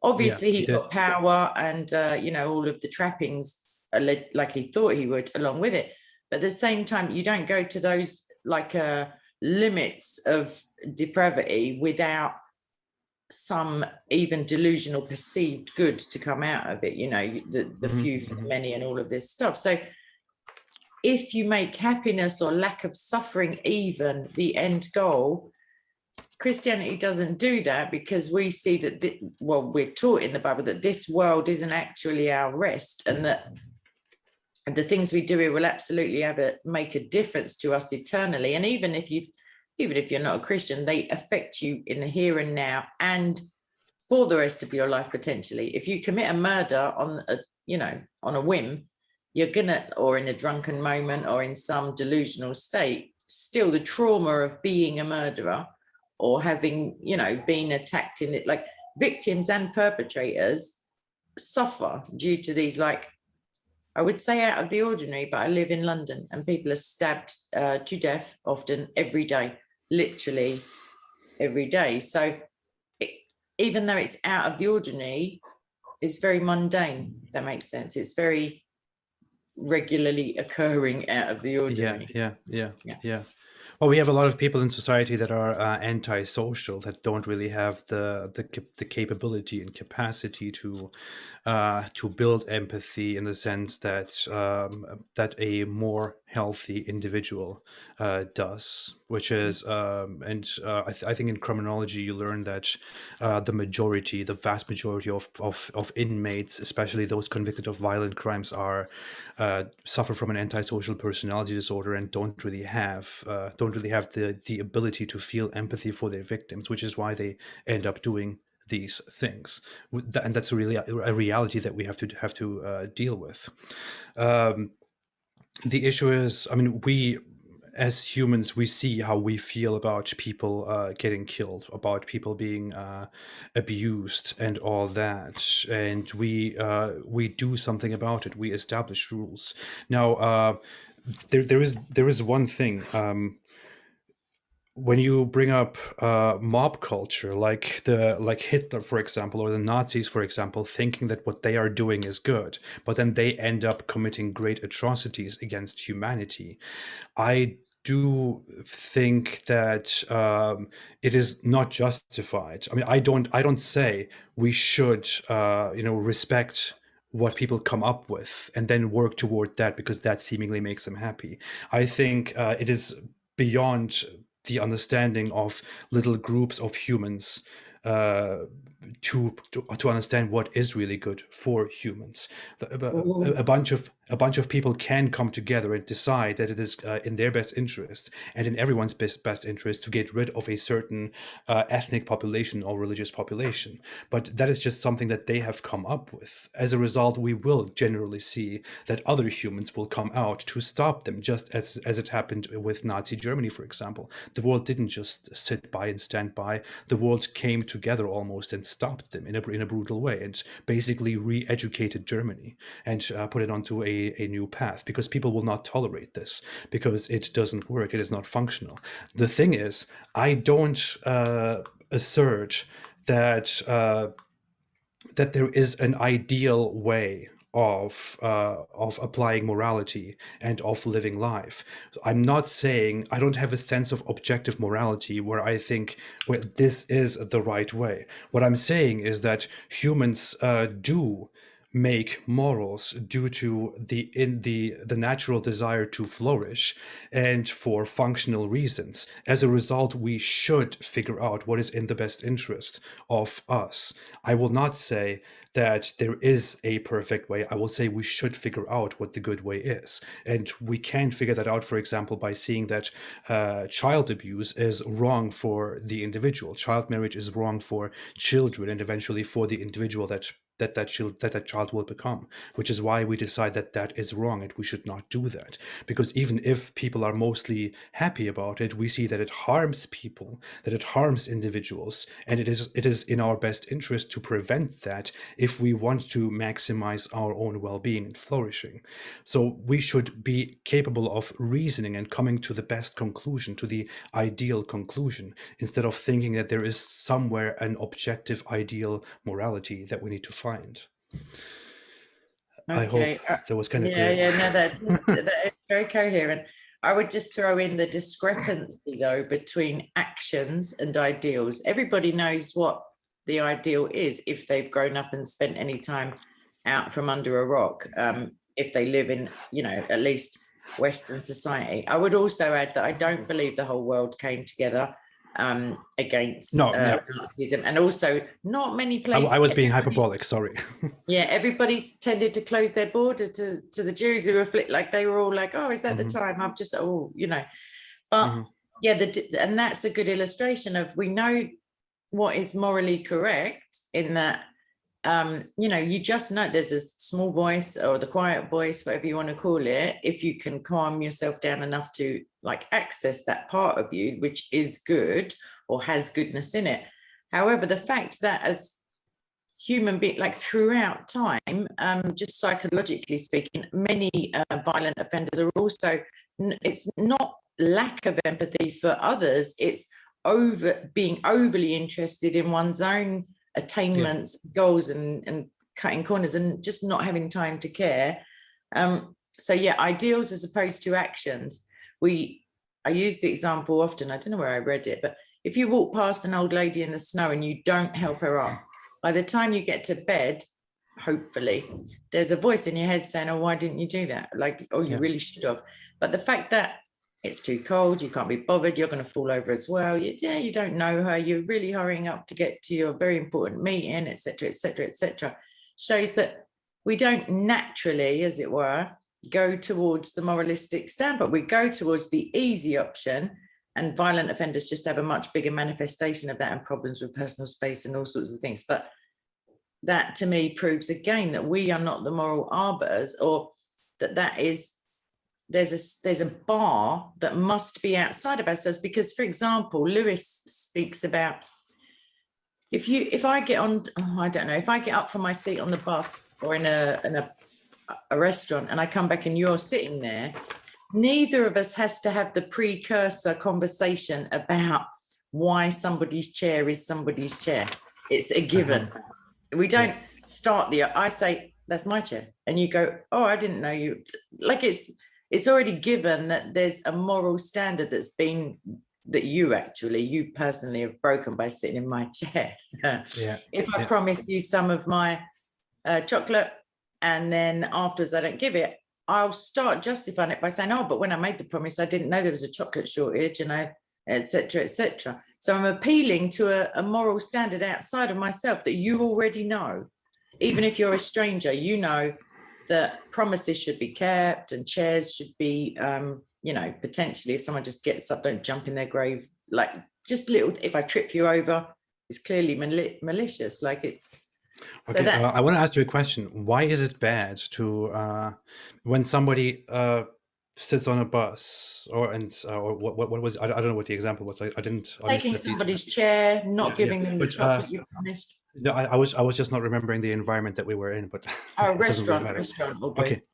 Obviously, he got power and, all of the trappings, like he thought he would, along with it. But at the same time, you don't go to those like limits of depravity without some even delusional perceived good to come out of it, the few for the many and all of this stuff. So if you make happiness or lack of suffering even the end goal, Christianity doesn't do that, because we see that, we're taught in the Bible that this world isn't actually our rest, and that the things we do here will absolutely make a difference to us eternally. And even if you're not a Christian, they affect you in the here and now and for the rest of your life potentially. If you commit a murder on a whim, you're gonna, or in a drunken moment or in some delusional state, still the trauma of being a murderer or having, been attacked in it, like victims and perpetrators suffer due to these, like, I would say out of the ordinary, but I live in London and people are stabbed to death often every day, literally every day. So even though it's out of the ordinary, it's very mundane, if that makes sense. It's very regularly occurring out of the ordinary. Yeah. Well, we have a lot of people in society that are antisocial, that don't really have the capability and capacity to build empathy, in the sense that that a more healthy individual does, which is I think in criminology you learn that the vast majority of inmates, especially those convicted of violent crimes, suffer from an antisocial personality disorder and don't really have the ability to feel empathy for their victims, which is why they end up doing these things. And that's really a reality that we have to deal with. The issue is, I mean, we as humans, we see how we feel about people getting killed, about people being abused and all that, and we do something about it. We establish rules. Now, there is one thing. When you bring up mob culture, like Hitler, for example, or the Nazis, for example, thinking that what they are doing is good, but then they end up committing great atrocities against humanity, I do think that it is not justified. I mean, I don't say we should, respect what people come up with and then work toward that because that seemingly makes them happy. I think it is beyond the understanding of little groups of humans to understand what is really good for humans. A bunch of people can come together and decide that it is in their best interest and in everyone's best interest to get rid of a certain ethnic population or religious population. But that is just something that they have come up with. As a result, we will generally see that other humans will come out to stop them, just as it happened with Nazi Germany, for example. The world didn't just sit by and stand by. The world came together almost and stopped them in a brutal way and basically re-educated Germany and put it onto a new path, because people will not tolerate this because it doesn't work. It is not functional. The thing is, I don't assert that that there is an ideal way of applying morality and of living life. I'm not saying I don't have a sense of objective morality where I think, well, this is the right way. What I'm saying is that humans do make morals due to the natural desire to flourish and for functional reasons. As a result, we should figure out what is in the best interest of us. I will not say that there is a perfect way. I will say we should figure out what the good way is. And we can figure that out, for example, by seeing that child abuse is wrong for the individual. Child marriage is wrong for children and eventually for the individual that child will become, which is why we decide that that is wrong and we should not do that. Because even if people are mostly happy about it, we see that it harms people, that it harms individuals, and it is in our best interest to prevent that if we want to maximize our own well-being and flourishing. So we should be capable of reasoning and coming to the best conclusion, to the ideal conclusion, instead of thinking that there is somewhere an objective ideal morality that we need to find. Okay. I hope that was kind of clear. Yeah, no, that is very coherent. I would just throw in the discrepancy, though, between actions and ideals. Everybody knows what the ideal is if they've grown up and spent any time out from under a rock. If they live in, at least Western society. I would also add that I don't believe the whole world came together against Nazism, and also not many places. I was being hyperbolic, sorry. Yeah, everybody's tended to close their border to the Jews who were like, they were all like, oh, is that the time? I'm just, but yeah, and that's a good illustration of, we know what is morally correct in that, you just know there's a small voice or the quiet voice, whatever you want to call it, if you can calm yourself down enough to like access that part of you, which is good or has goodness in it. However, the fact that as human being, like throughout time, just psychologically speaking, many violent offenders are also, it's not lack of empathy for others, it's being overly interested in one's own attainments, goals, and cutting corners, and just not having time to care. So yeah, ideals as opposed to actions. I use the example often, I don't know where I read it, but if you walk past an old lady in the snow and you don't help her up, by the time you get to bed, hopefully, there's a voice in your head saying, oh, why didn't you do that? Like, oh, you really should have. But the fact that it's too cold, you can't be bothered, you're going to fall over as well. You don't know her, you're really hurrying up to get to your very important meeting, etc., etc., etc., shows that we don't naturally, as it were, go towards the moralistic standpoint. We go towards the easy option, and violent offenders just have a much bigger manifestation of that, and problems with personal space and all sorts of things. But that to me proves again that we are not the moral arbiters, or that is, there's a bar that must be outside of ourselves. Because, for example, Lewis speaks about, if I get on, I don't know, if I get up from my seat on the bus or in a restaurant and I come back and you're sitting there, neither of us has to have the precursor conversation about why somebody's chair is somebody's chair. It's a given. We don't start I say, that's my chair. And you go, oh, I didn't know you. Like, it's already given that there's a moral standard that you personally have broken by sitting in my chair. If I promise you some of my chocolate and then afterwards I don't give it, I'll start justifying it by saying, oh, but when I made the promise, I didn't know there was a chocolate shortage, and etc., etc. So I'm appealing to a moral standard outside of myself that you already know. Even if you're a stranger, you know that promises should be kept and chairs should be, potentially, if someone just gets up, don't jump in their grave. Like, just little, if I trip you over, it's clearly malicious. Like it. Okay, so I want to ask you a question. Why is it bad to when somebody sits on a bus or what was, I don't know what the example was. I didn't taking somebody's chair, not giving them the chocolate you promised. No, I was just not remembering the environment that we were in, but restaurant.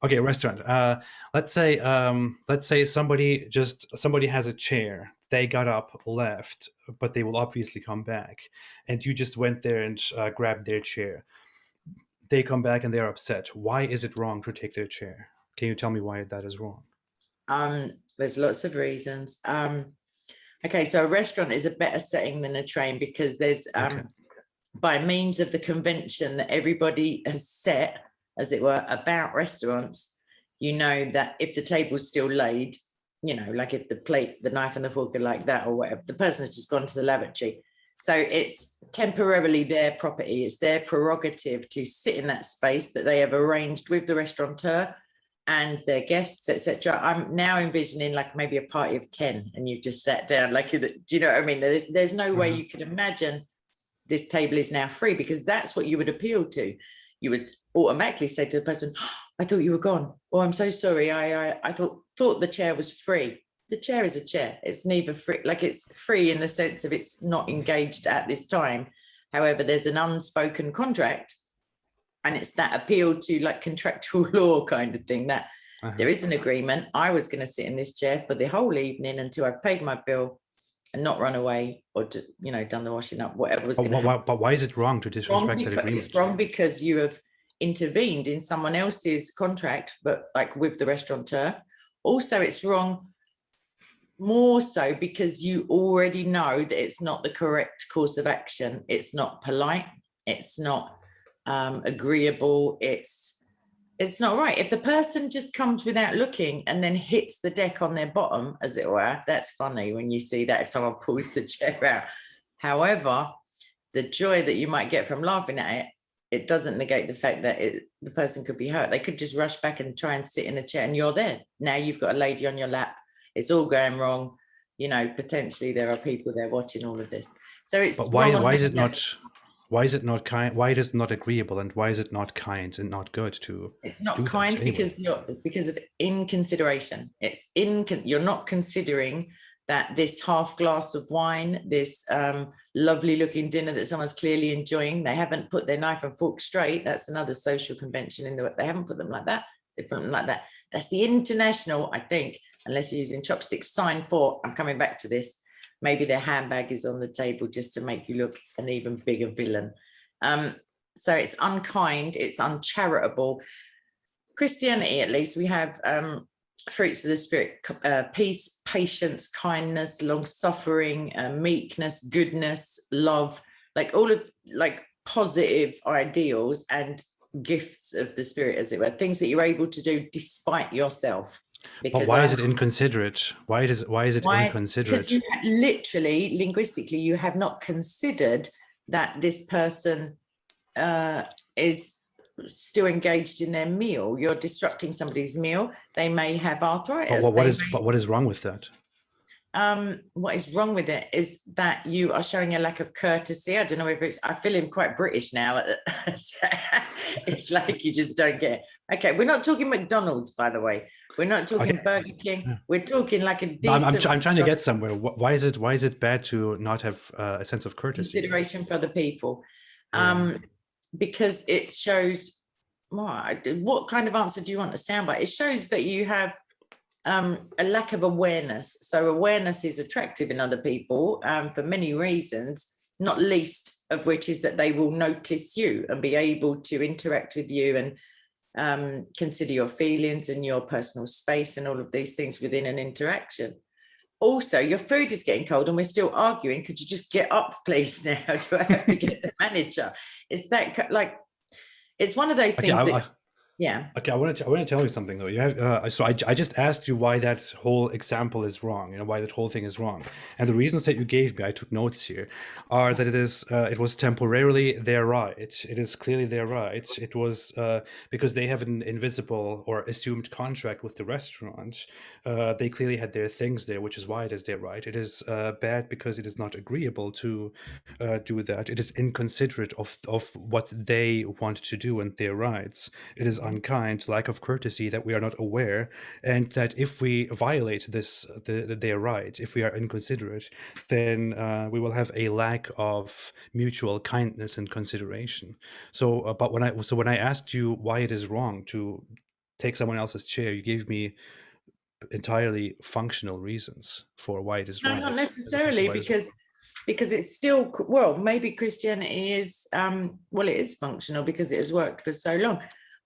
Okay, restaurant. Let's say somebody has a chair. They got up, left, but they will obviously come back, and you just went there and grabbed their chair. They come back and they are upset. Why is it wrong to take their chair? Can you tell me why that is wrong? There's lots of reasons. Okay, so a restaurant is a better setting than a train because there's by means of the convention that everybody has set, as it were, about restaurants, you know that if the table's still laid, like if the plate, the knife and the fork are like that or whatever, the person's just gone to the lavatory. So it's temporarily their property. It's their prerogative to sit in that space that they have arranged with the restaurateur and their guests, etc. I'm now envisioning like maybe a party of 10 and you've just sat down. Like, do you know what I mean? There's no way you could imagine this table is now free, because that's what you would appeal to. You would automatically say to the person, oh, I thought you were gone. Oh, I'm so sorry. I thought the chair was free. The chair is a chair. It's neither free, like it's free in the sense of it's not engaged at this time. However, there's an unspoken contract, and it's that appeal to like contractual law kind of thing, that there is an agreement. I was going to sit in this chair for the whole evening until I've paid my bill and not run away or done the washing up, whatever was going to happen. But why is it wrong to disrespect that agreement? It's wrong because you have intervened in someone else's contract, but like with the restaurateur. Also, it's wrong more so because you already know that it's not the correct course of action. It's not polite. It's not agreeable. It's It's not right. If the person just comes without looking and then hits the deck on their bottom, as it were, that's funny when you see that if someone pulls the chair out. However, the joy that you might get from laughing at it, it doesn't negate the fact that the person could be hurt. They could just rush back and try and sit in a chair and you're there. Now you've got a lady on your lap. It's all going wrong. You know, potentially there are people there watching all of this. So it's. But why is it not? Why is it not kind? Why it is not agreeable, and why is it not kind and not good to? It's not kind anyway? because of inconsideration. You're not considering that this half glass of wine, this lovely looking dinner that someone's clearly enjoying, they haven't put their knife and fork straight. That's another social convention in the. They haven't put them like that. They put them like that. That's the international, I think, unless you're using chopsticks, sign for. I'm coming back to this. Maybe their handbag is on the table just to make you look an even bigger villain. So it's unkind, it's uncharitable. Christianity, at least, we have fruits of the spirit: peace, patience, kindness, long-suffering, meekness, goodness, love, like all of like positive ideals and gifts of the spirit, as it were, things that you're able to do despite yourself. But why is it inconsiderate? Why is it inconsiderate? Because literally, linguistically, you have not considered that this person is still engaged in their meal. You're disrupting somebody's meal. They may have arthritis. But what is wrong with that? What is wrong with it is that you are showing a lack of courtesy. I don't know if I feel him quite British now. It's like you just don't get it. Okay, we're not talking McDonald's, by the way. We're not talking Burger King. Yeah. We're talking like a decent. I'm trying to get somewhere. Why is it bad to not have a sense of courtesy? Consideration for other people, because it shows. What kind of answer do you want to sound by? It shows that you have a lack of awareness. So awareness is attractive in other people for many reasons, not least of which is that they will notice you and be able to interact with you and consider your feelings and your personal space and all of these things within an interaction. Also, your food is getting cold and we're still arguing. Could you just get up, please, now? Do I have to get the manager? It's that, like, it's one of those things that... Yeah. Okay, I want to tell you something though. You have so I just asked you why that whole example is wrong. You know, why that whole thing is wrong, and the reasons that you gave me, I took notes here, are that it was temporarily their right. It is clearly their right. It was because they have an invisible or assumed contract with the restaurant. They clearly had their things there, which is why it is their right. It is bad because it is not agreeable to do that. It is inconsiderate of what they want to do and their rights. It is unkind, lack of courtesy, that we are not aware, and that if we violate their right, if we are inconsiderate, then we will have a lack of mutual kindness and consideration. So, but when I asked you why it is wrong to take someone else's chair, you gave me entirely functional reasons for why it is wrong. No, not necessarily, because it's still, well, maybe Christianity is it is functional because it has worked for so long.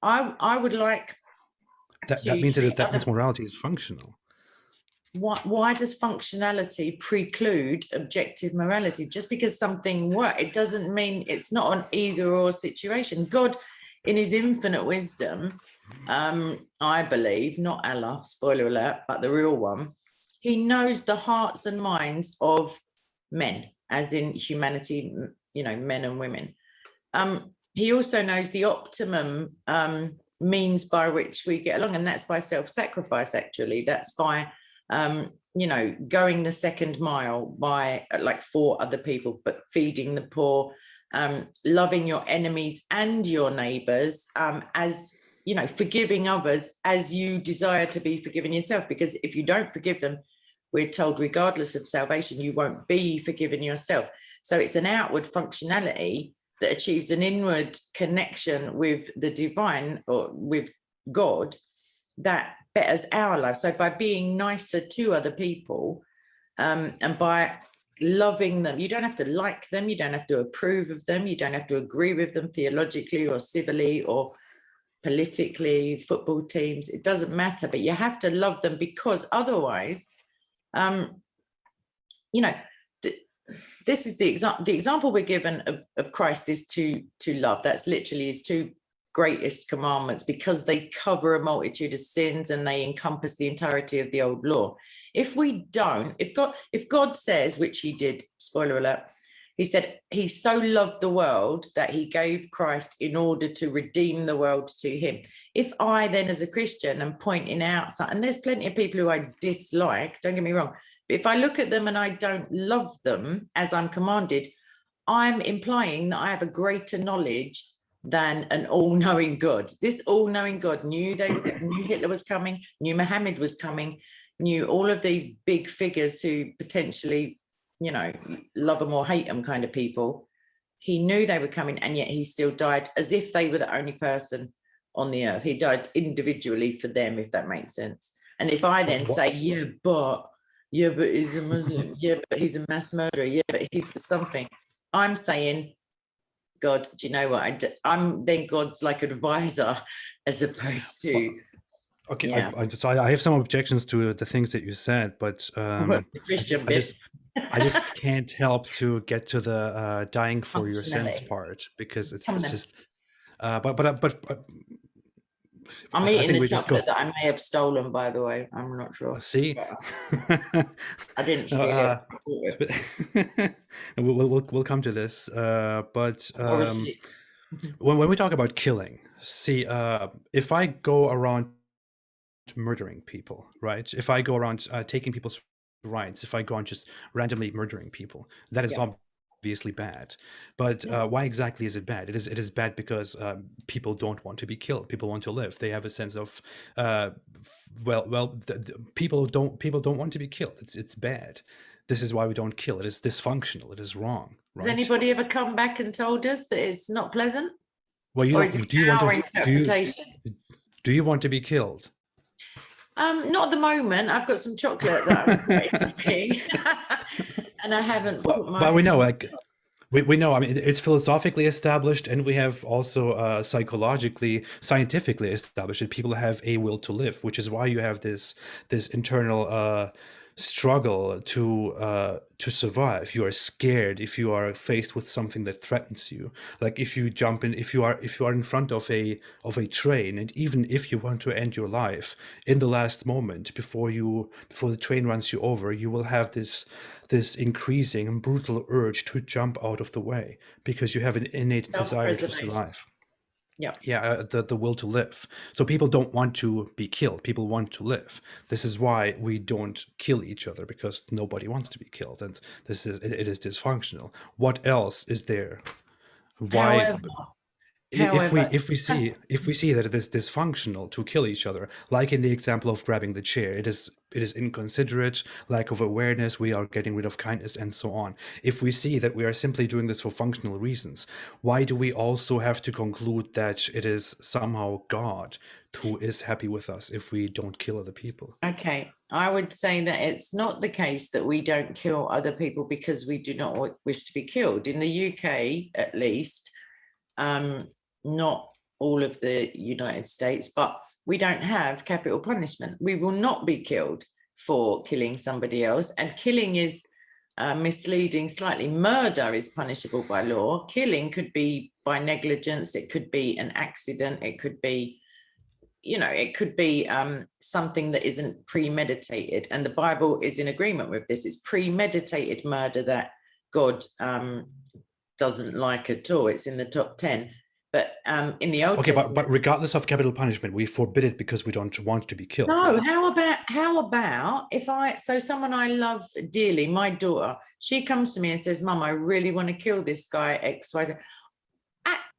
I would like that means that morality is functional. Why does functionality preclude objective morality? Just because something works, it doesn't mean it's not an either or situation. God, in his infinite wisdom, I believe, not Allah, spoiler alert, but the real one, he knows the hearts and minds of men, as in humanity, you know, men and women. He also knows the optimum means by which we get along, and that's by self-sacrifice, actually. That's by, going the second mile by for other people, but feeding the poor, loving your enemies and your neighbours, as, forgiving others as you desire to be forgiven yourself. Because if you don't forgive them, we're told, regardless of salvation, you won't be forgiven yourself. So it's an outward functionality that achieves an inward connection with the divine or with God that betters our life. So by being nicer to other people and by loving them, you don't have to like them, you don't have to approve of them, you don't have to agree with them theologically or civilly or politically, football teams, it doesn't matter, but you have to love them, because otherwise, this is the example we're given of Christ is to love. That's literally is to greatest commandments because they cover a multitude of sins and they encompass the entirety of the old law. If we don't, if God says, which he did, spoiler alert, he said he so loved the world that he gave Christ in order to redeem the world to him. If I then, as a Christian, am pointing out, and there's plenty of people who I dislike, don't get me wrong, but if I look at them and I don't love them as I'm commanded, I'm implying that I have a greater knowledge than an all-knowing God. This all-knowing God knew Hitler was coming, knew Muhammad was coming, knew all of these big figures who potentially, you know, love them or hate them kind of people. He knew they were coming, and yet he still died as if they were the only person on the earth. He died individually for them, if that makes sense. And if I then say, yeah, but he's a Muslim, yeah, but he's a mass murderer, yeah, but he's something, I'm saying, God, do you know what? I'm then God's like advisor as opposed to. Okay, yeah. I have some objections to the things that you said, but the Christian I just can't help to get to the dying for your sins part, because it's just. But I'm eating the chocolate that I may have stolen, by the way. I'm not sure. See, I didn't steal it. We'll come to this, but when we talk about killing, see, if I go around murdering people, right? If I go around taking people's rights, if I go on just randomly murdering people, that is obviously bad. But why exactly is it bad? It is bad because people don't want to be killed. People want to live. They have a sense of people don't want to be killed. It's bad. This is why we don't kill. It is dysfunctional. It is wrong. Right? Has anybody ever come back and told us that it's not pleasant? Well, do you want to be killed? Not at the moment. I've got some chocolate that I'm eating, and I haven't. But we know, like, we know. I mean, it's philosophically established, and we have also psychologically, scientifically established that people have a will to live, which is why you have this internal struggle to survive. You are scared if you are faced with something that threatens you. Like if you jump in, if you are in front of a train, and even if you want to end your life in the last moment before the train runs you over, you will have this increasing and brutal urge to jump out of the way because you have an innate desire to survive. The will to live. So people don't want to be killed. People want to live. This is why we don't kill each other, because nobody wants to be killed, and it is dysfunctional. What else is there? Why? If we see that it is dysfunctional to kill each other, like in the example of grabbing the chair, it is inconsiderate, lack of awareness, we are getting rid of kindness, and so on. If we see that we are simply doing this for functional reasons, why do we also have to conclude that it is somehow God who is happy with us if we don't kill other people? Okay, I would say that it's not the case that we don't kill other people because we do not wish to be killed. In the UK, at least, not all of the United States, but we don't have capital punishment. We will not be killed for killing somebody else, and killing is misleading slightly. Murder is punishable by law. Killing could be by negligence, it could be an accident, it could be something that isn't premeditated, and the Bible is in agreement with this. It's premeditated murder that God doesn't like at all. It's in the top 10. But in the Old Testament, but regardless of capital punishment, we forbid it because we don't want to be killed. No, right? how about if someone I love dearly, my daughter, she comes to me and says, Mum, I really want to kill this guy, XYZ.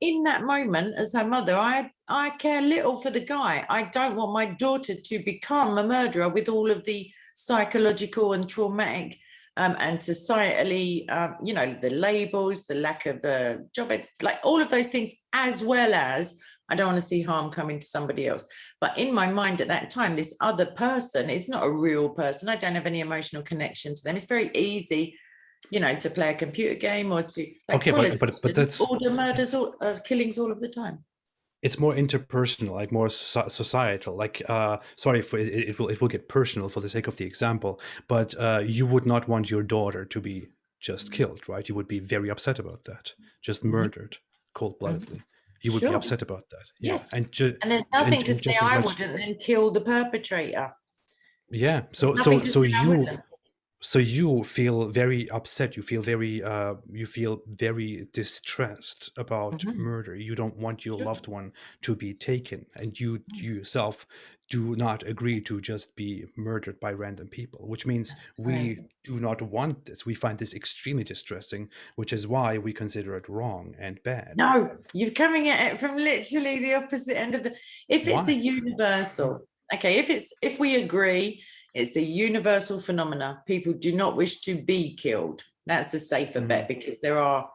In that moment, as her mother, I care little for the guy. I don't want my daughter to become a murderer with all of the psychological and traumatic and societally, the labels, the lack of job, like all of those things, as well as I don't want to see harm coming to somebody else. But in my mind at that time, this other person is not a real person. I don't have any emotional connection to them. It's very easy, to play a computer game or to but that's order murders or killings all of the time. It's more interpersonal, like more societal. Like, sorry for it will get personal for the sake of the example, but you would not want your daughter to be just killed, right? You would be very upset about that, just murdered cold-bloodedly. you would be Sure. upset about that. Yeah. Yes. And And there's nothing to say just as I much. wouldn't then kill the perpetrator. Yeah. There's nothing to say I wouldn't. So you feel very upset. You feel very distressed about murder. You don't want your loved one to be taken, and you yourself do not agree to just be murdered by random people, which means we do not want this. We find this extremely distressing, which is why we consider it wrong and bad. No, you're coming at it from literally the opposite end of the. If it's Why? a universal, okay, if we agree it's a universal phenomena, people do not wish to be killed. That's a safer bet, because there are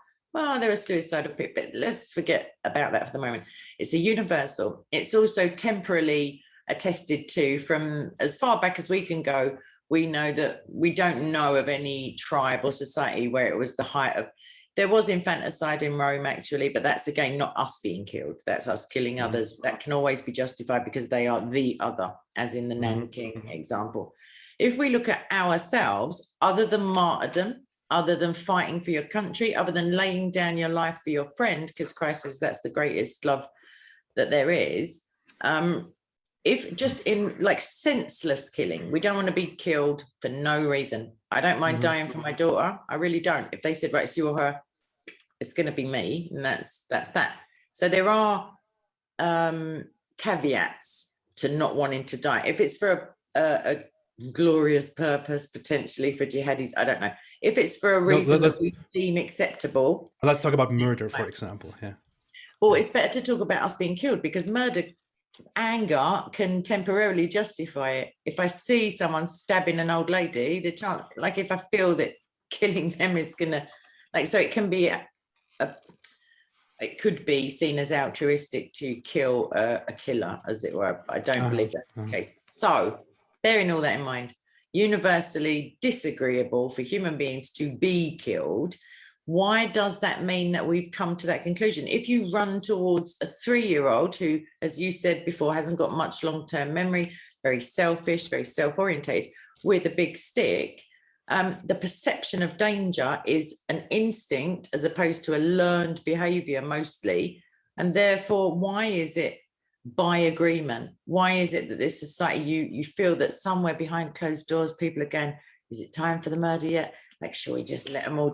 suicidal people, but let's forget about that for the moment. It's a universal. It's also temporally attested to from as far back as we can go. We know that we don't know of any tribe or society where it was the height of. There was infanticide in Rome, actually, but that's, again, not us being killed. That's us killing others. That can always be justified because they are the other, as in the Nanking example. If we look at ourselves, other than martyrdom, other than fighting for your country, other than laying down your life for your friend, because Christ says that's the greatest love that there is, if just in like senseless killing, we don't want to be killed for no reason. I don't mind dying for my daughter. I really don't. If they said, right, it's you or her, it's going to be me, and that's that. So there are caveats to not wanting to die. If it's for a glorious purpose, potentially for jihadis, I don't know. If it's for a reason that we deem acceptable. Let's talk about murder, for example. Yeah. Well, it's better to talk about us being killed, because murder, anger can temporarily justify it. If I see someone stabbing an old lady, the chance, like if I feel that killing them is gonna, like, so it can be it could be seen as altruistic to kill a killer, as it were, but I don't believe that's the case. So bearing all that in mind, universally disagreeable for human beings to be killed. Why does that mean that we've come to that conclusion? If you run towards a 3-year-old who, as you said before, hasn't got much long-term memory, very selfish, very self-oriented, with a big stick, the perception of danger is an instinct as opposed to a learned behavior mostly. And therefore, why is it by agreement? Why is it that this society, you feel that somewhere behind closed doors, people are going, is it time for the murder yet? Like, should we just let them all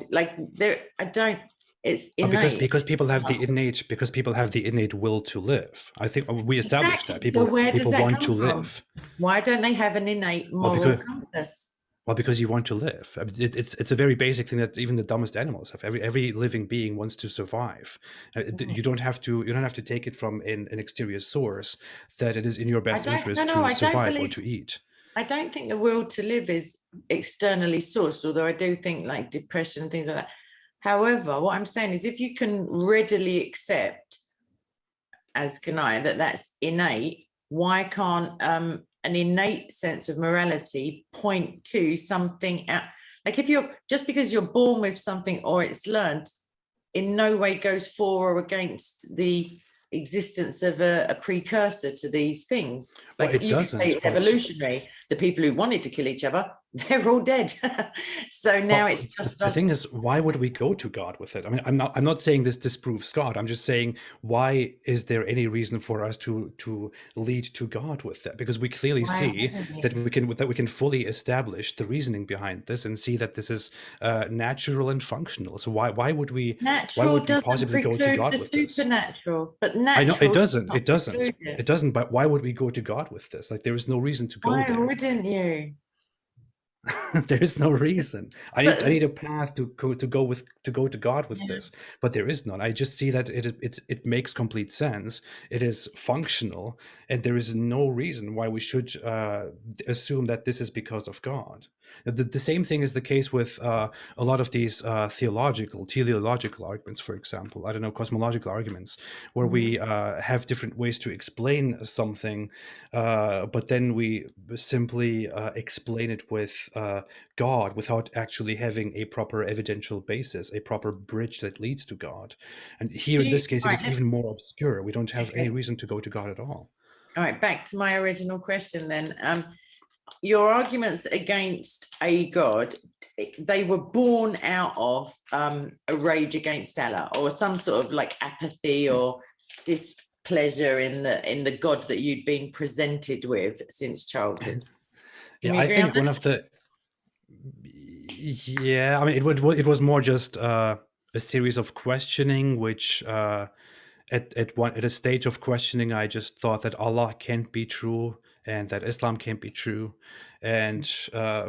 it's innate. Because people have the innate will to live. I think we established that people want to live. Why don't they have an innate moral compass? Well, because you want to live. I mean, it's a very basic thing that even the dumbest animals have. Every living being wants to survive. You don't have to take it from an exterior source that it is in your best interest to survive or to eat. I don't think the will to live is externally sourced, although I do think like depression and things like that. However, what I'm saying is, if you can readily accept, as can I, that that's innate, why can't an innate sense of morality point to something out? Like, if you're, just because you're born with something or it's learned, in no way goes for or against the existence of a precursor to these things. Like, well, it doesn't. Say it's evolutionary. The people who wanted to kill each other, they're all dead. So now it's just the thing is, why would we go to God with it? I mean, I'm not saying this disproves God. I'm just saying, why is there any reason for us to lead to God with that? Because we clearly see that we can fully establish the reasoning behind this and see that this is natural and functional. So why would we possibly go to God with this? Supernatural, but natural. I know it doesn't. It doesn't. But why would we go to God with this? Like, there is no reason to go there. Why wouldn't you? There is no reason. I need a path to go to God with this, but there is none. I just see that it makes complete sense. It is functional, and there is no reason why we should assume that this is because of God. The same thing is the case with a lot of these teleological arguments, for example. I don't know, cosmological arguments, where we have different ways to explain something, but then we simply explain it with God without actually having a proper evidential basis, a proper bridge that leads to God. And here in this case, it is even more obscure. We don't have any reason to go to God at all. All right, back to my original question then. your arguments against a god, they were born out of a rage against Allah, or some sort of like apathy or displeasure in the god that you'd been presented with since childhood. Yeah, I think one of the I mean, it was more just a series of questioning, which at a stage of questioning, I just thought that Allah can't be true and that Islam can't be true. And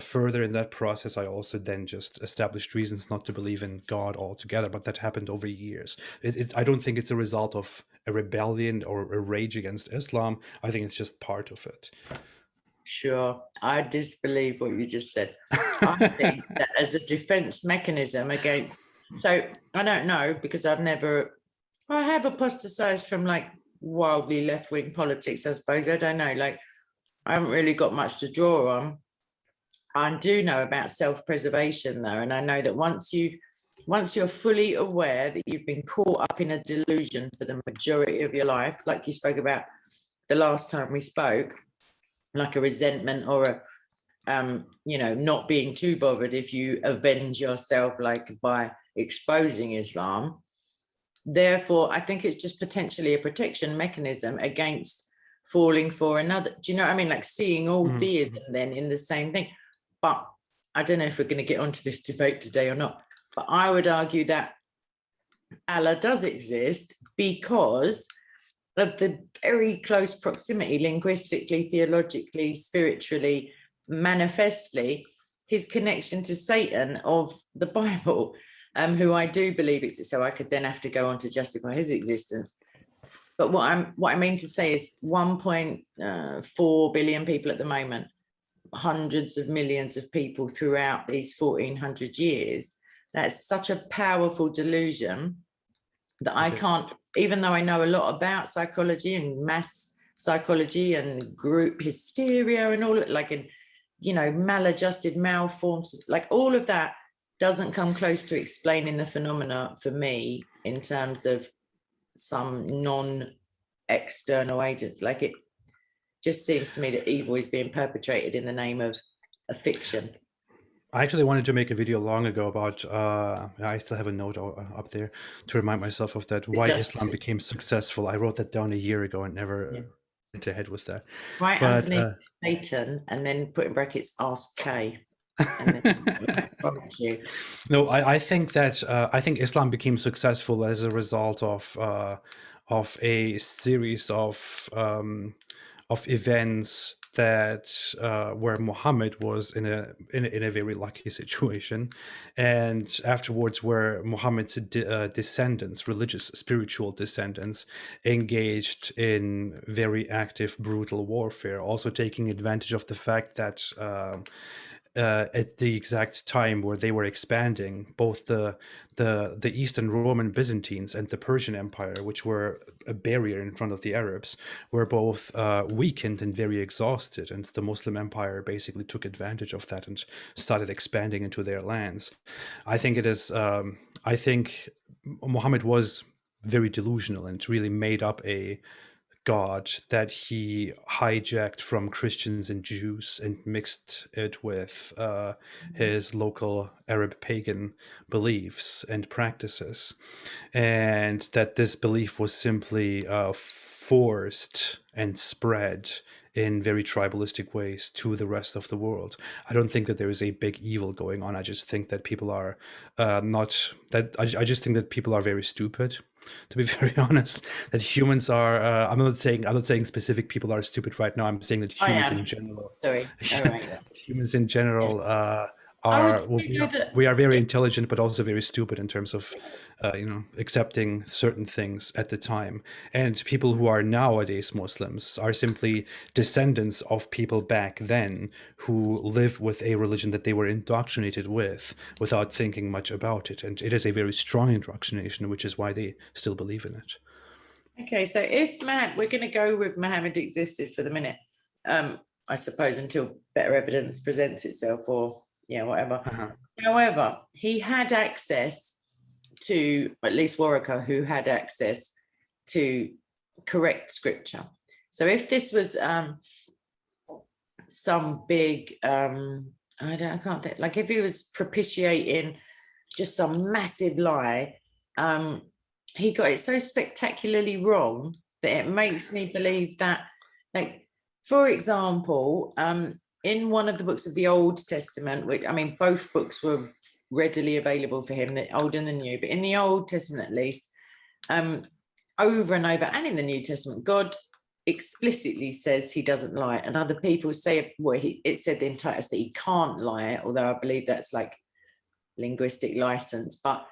further in that process, I also then just established reasons not to believe in God altogether. But that happened over years. I don't think it's a result of a rebellion or a rage against Islam. I think it's just part of it. Sure, I disbelieve what you just said. I think that as a defense mechanism against, so I don't know, because I have apostatized from like wildly left-wing politics, I suppose. I don't know, like I haven't really got much to draw on. I do know about self-preservation though, and I know that once you're fully aware that you've been caught up in a delusion for the majority of your life, like you spoke about the last time we spoke, like a resentment or a not being too bothered if you avenge yourself, like by exposing Islam. Therefore, I think it's just potentially a protection mechanism against falling for another. Do you know what I mean? Like seeing all theism then in the same thing. But I don't know if we're going to get onto this debate today or not. But I would argue that Allah does exist because of the very close proximity, linguistically, theologically, spiritually, manifestly, his connection to Satan of the Bible, who I do believe exists. So I could then have to go on to justify his existence. But what I mean to say is 1.4 billion people at the moment, hundreds of millions of people throughout these 1400 years. That's such a powerful delusion that I can't, even though I know a lot about psychology and mass psychology and group hysteria and all, like, maladjusted, malformed, like all of that doesn't come close to explaining the phenomena for me in terms of some non-external agent. Like, it just seems to me that evil is being perpetrated in the name of a fiction. I actually wanted to make a video long ago about, I still have a note up there to remind myself of that, why Islam became successful. I wrote that down a year ago and never went ahead with that. Right, underneath Satan, and then put in brackets, ask K. And then, you. No, I think that, I think Islam became successful as a result of a series of events that where Muhammad was in a very lucky situation, and afterwards where Muhammad's descendants, religious spiritual descendants, engaged in very active brutal warfare, also taking advantage of the fact that at the exact time where they were expanding, both the Eastern Roman Byzantines and the Persian Empire, which were a barrier in front of the Arabs, were both weakened and very exhausted, and the Muslim Empire basically took advantage of that and started expanding into their lands. I think I think Muhammad was very delusional and really made up a God that he hijacked from Christians and Jews and mixed it with his local Arab pagan beliefs and practices, and that this belief was simply forced and spread in very tribalistic ways to the rest of the world. I don't think that there is a big evil going on. I just think that people are I just think that people are very stupid, to be very honest. That humans are I'm not saying specific people are stupid right now. I'm saying that humans in general humans in general we are very intelligent, but also very stupid in terms of accepting certain things at the time. And people who are nowadays Muslims are simply descendants of people back then who live with a religion that they were indoctrinated with without thinking much about it. And it is a very strong indoctrination, which is why they still believe in it. Okay, so if we're going to go with Muhammad existed for the minute, I suppose, until better evidence presents itself, or whatever. However, he had access to, at least Waraka, who had access to correct scripture. So if this was some big, I can't think, like if he was propitiating just some massive lie, he got it so spectacularly wrong that it makes me believe that, like, for example, in one of the books of the Old Testament, which, I mean, both books were readily available for him, the Old and the New, but in the Old Testament at least, over and over, and in the New Testament, God explicitly says he doesn't lie, and other people say, well, it said in Titus that he can't lie, although I believe that's like linguistic license, but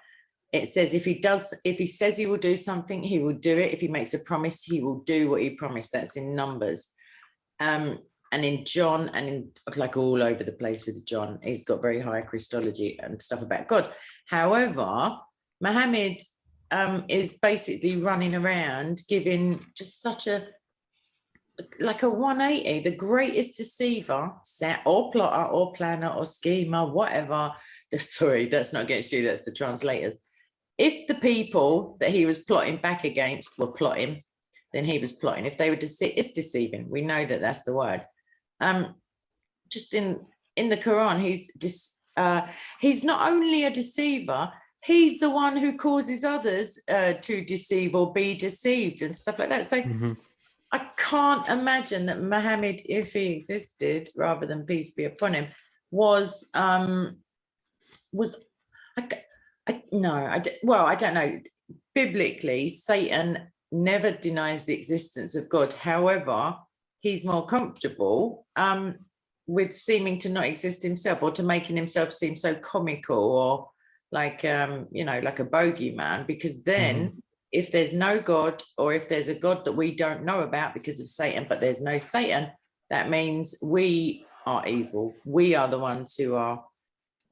it says if he says he will do something, he will do it. If he makes a promise, he will do what he promised. That's in Numbers. And in John, and in like all over the place with John, he's got very high Christology and stuff about God. However, Muhammad is basically running around giving just such a, like a 180, the greatest deceiver, or plotter or planner or schemer, whatever. Sorry, that's not against you, that's the translators. If the people that he was plotting back against were plotting, then he was plotting. If they were it's deceiving. We know that that's the word. Just in the Quran, he's not only a deceiver, he's the one who causes others to deceive or be deceived and stuff like that. So I can't imagine that Muhammad, if he existed, rather than peace be upon him, was I don't know. Biblically, Satan never denies the existence of God. However, he's more comfortable with seeming to not exist himself, or to making himself seem so comical, or like, like a bogeyman, because then if there's no God, or if there's a God that we don't know about because of Satan, but there's no Satan, that means we are evil. We are the ones who are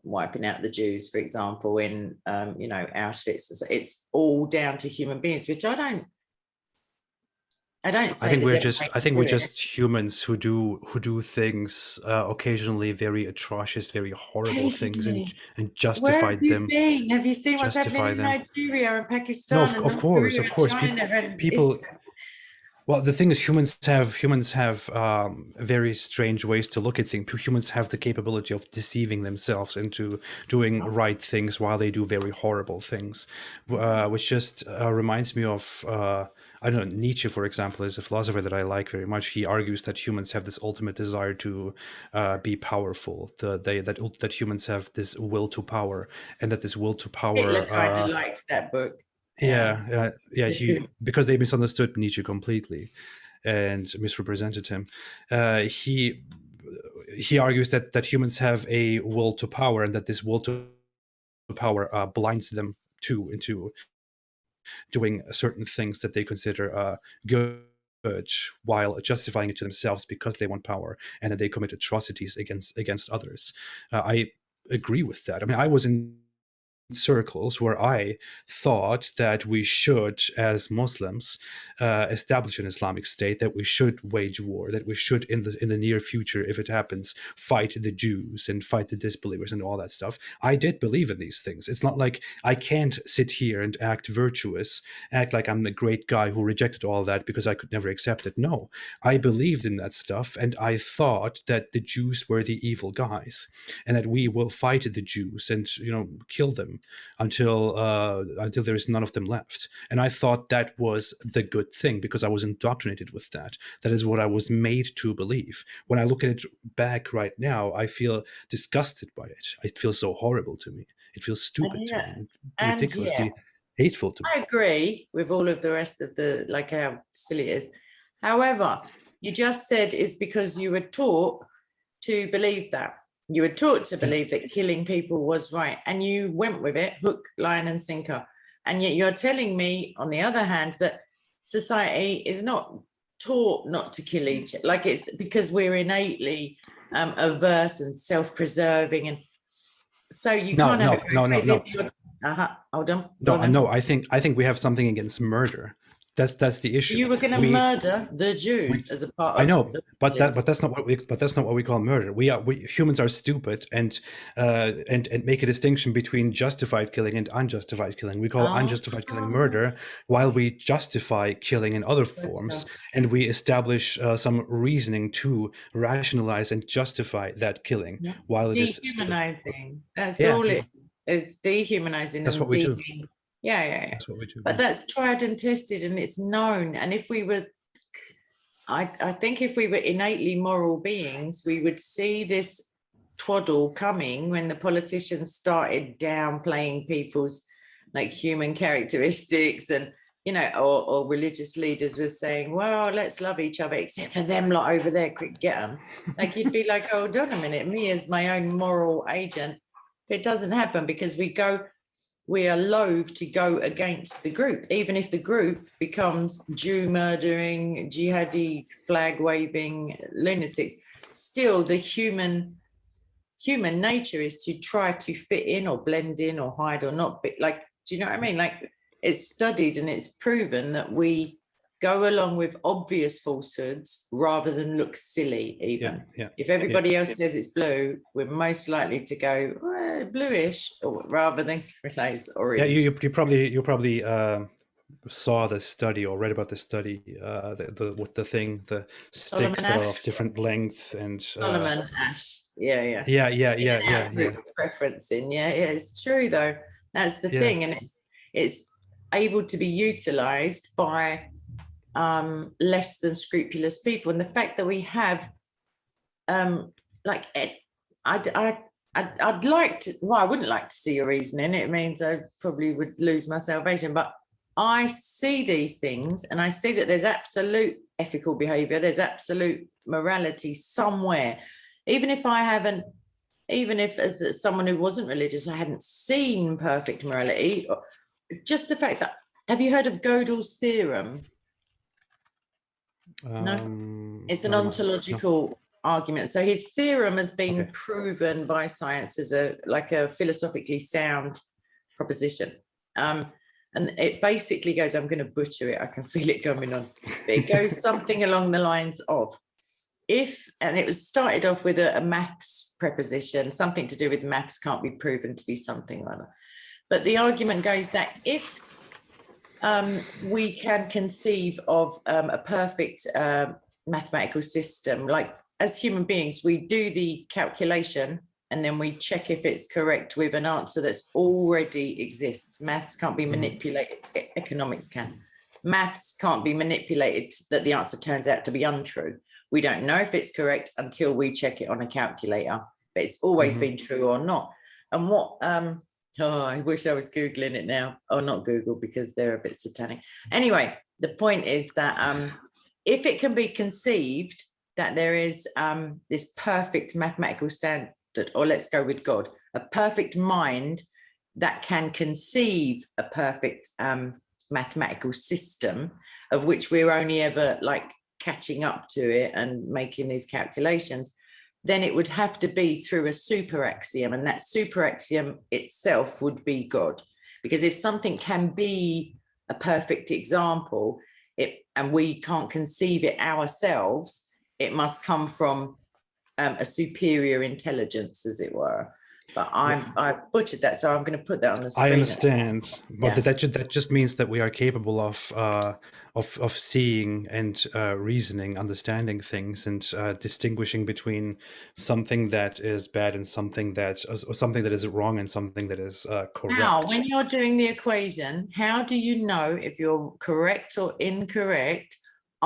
wiping out the Jews, for example, in Auschwitz. It's all down to human beings, which I don't say. I think we're just humans who do things occasionally very atrocious, very horrible things, and justify them. Have you seen what's happening in Nigeria and Pakistan? No, of course. People. Well, the thing is, humans have very strange ways to look at things. Humans have the capability of deceiving themselves into doing right things while they do very horrible things, which just reminds me of, I don't know, Nietzsche, for example, is a philosopher that I like very much. He argues that humans have this ultimate desire to be powerful, that humans have this will to power, and that this will to power... Hitler kind of liked that book. Yeah. Because they misunderstood Nietzsche completely and misrepresented him. He argues that humans have a will to power, and that this will to power blinds them into doing certain things that they consider good, while justifying it to themselves because they want power, and that they commit atrocities against others. I agree with that. I mean, I was in circles where I thought that we should, as Muslims, establish an Islamic State, that we should wage war, that we should, in the near future, if it happens, fight the Jews and fight the disbelievers and all that stuff. I did believe in these things. It's not like I can't sit here and act virtuous, act like I'm the great guy who rejected all that because I could never accept it. No, I believed in that stuff, and I thought that the Jews were the evil guys, and that we will fight the Jews and kill them until there is none of them left. And I thought that was the good thing because I was indoctrinated with that. That is what I was made to believe. When I look at it back right now, I feel disgusted by it. It feels so horrible to me. It feels stupid to me, and ridiculously hateful to me. I agree with all of the rest of how silly it is. However, you just said it's because you were taught to believe that. You were taught to believe that killing people was right, and you went with it, hook, line, and sinker. And yet you're telling me, on the other hand, that society is not taught not to kill each other. Like, it's because we're innately averse and self-preserving, and so you can't have no. Hold on. No. I think we have something against murder. That's the issue. You were going to murder the Jews as a part of. I know, but that's not what we call murder. We humans are stupid and make a distinction between justified killing and unjustified killing. We call unjustified killing murder, while we justify killing in other forms, and we establish some reasoning to rationalize and justify that killing. While it is dehumanizing. That's all it is. Dehumanizing. That's what we do. Yeah. That's what we do. But that's tried and tested, and it's known. And if we were, I think if we were innately moral beings, we would see this twaddle coming when the politicians started downplaying people's like human characteristics, and or religious leaders were saying, well, let's love each other, except for them lot over there, quick, get them. Like, you'd be like, hold on a minute, me as my own moral agent. It doesn't happen, because we are loath to go against the group, even if the group becomes Jew murdering, jihadi flag waving lunatics. Still, the human nature is to try to fit in or blend in or hide or not. But like, do you know what I mean? Like, it's studied and it's proven that we go along with obvious falsehoods rather than look silly. Even if everybody else says it's blue, we're most likely to go bluish, rather than realize orange. Yeah, you probably saw the study or read about the study, the sticks that are of different length and Solomon ash. Yeah. Preferencing. Yeah, it's true though. That's the thing, and it's able to be utilized by less than scrupulous people. And the fact that we have I'd like to, well, I wouldn't like to see a reasoning. It means I probably would lose my salvation. But I see these things, and I see that there's absolute ethical behavior, there's absolute morality somewhere. Even if as someone who wasn't religious, I hadn't seen perfect morality, just the fact that, have you heard of Gödel's theorem? No, it's an ontological argument. So his theorem has been proven by science as a philosophically sound proposition. And it basically goes, I'm going to butcher it, I can feel it coming on. But it goes something along the lines of, and it was started off with a maths preposition, something to do with maths can't be proven to be something or other. But the argument goes that if we can conceive of a perfect mathematical system, like as human beings, we do the calculation and then we check if it's correct with an answer that's already exists. Maths can't be manipulated, economics can. Maths can't be manipulated that the answer turns out to be untrue. We don't know if it's correct until we check it on a calculator, but it's always been true or not. And what, I wish I was Googling it now. Oh, not Google, because they're a bit satanic. Anyway, the point is that if it can be conceived that there is this perfect mathematical standard, or let's go with God, a perfect mind that can conceive a perfect mathematical system of which we're only ever like catching up to it and making these calculations, then it would have to be through a super axiom, and that super axiom itself would be God. Because if something can be a perfect example, and we can't conceive it ourselves, it must come from a superior intelligence, as it were. But I butchered that, so I'm going to put that on the screen. I understand, but that just means that we are capable of seeing and reasoning, understanding things, and distinguishing between something that is bad and something that is wrong and something that is correct. Now, when you're doing the equation, how do you know if you're correct or incorrect?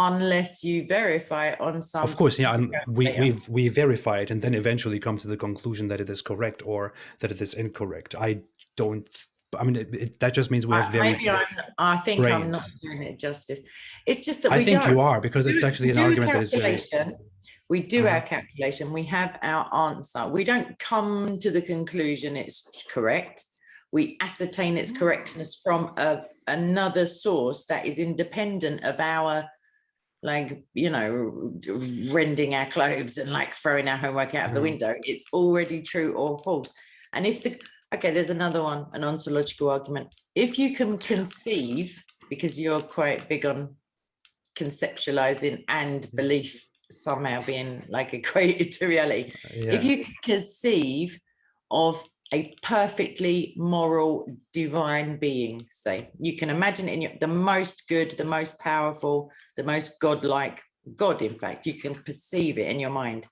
Unless you verify it on some. Of course, yeah, and we verify it and then eventually come to the conclusion that it is correct or that it is incorrect. That just means we have very. Maybe I think brains. I'm not doing it justice. It's just that I think you are, because it's actually an argument that is very. We do our calculation. We have our answer. We don't come to the conclusion it's correct. We ascertain its correctness from another source that is independent of our, like, rending our clothes and like throwing our homework out of the window. It's already true or false. And if there's another one, an ontological argument. If you can conceive because you're quite big on conceptualizing and belief somehow being like equated to reality. If you conceive of a perfectly moral divine being, say, you can imagine it in the most good, the most powerful, the most godlike God, in fact, you can perceive it in your mind.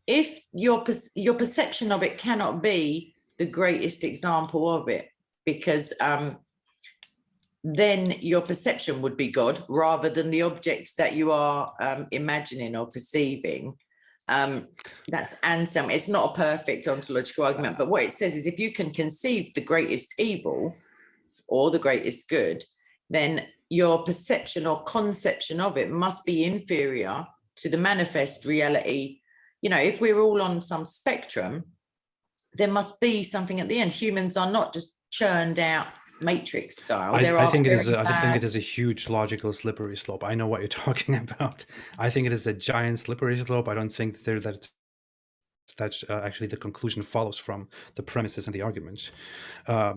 If your perception of it cannot be the greatest example of it, because then your perception would be God rather than the object that you are imagining or perceiving. That's Anselm. It's not a perfect ontological argument, but what it says is if you can conceive the greatest evil or the greatest good, then your perception or conception of it must be inferior to the manifest reality. You know, if we're all on some spectrum, there must be something at the end. Humans are not just churned out Matrix style. I think it is a huge logical slippery slope. I know what you're talking about. I think it is a giant slippery slope. I don't think that actually the conclusion follows from the premises and the argument. I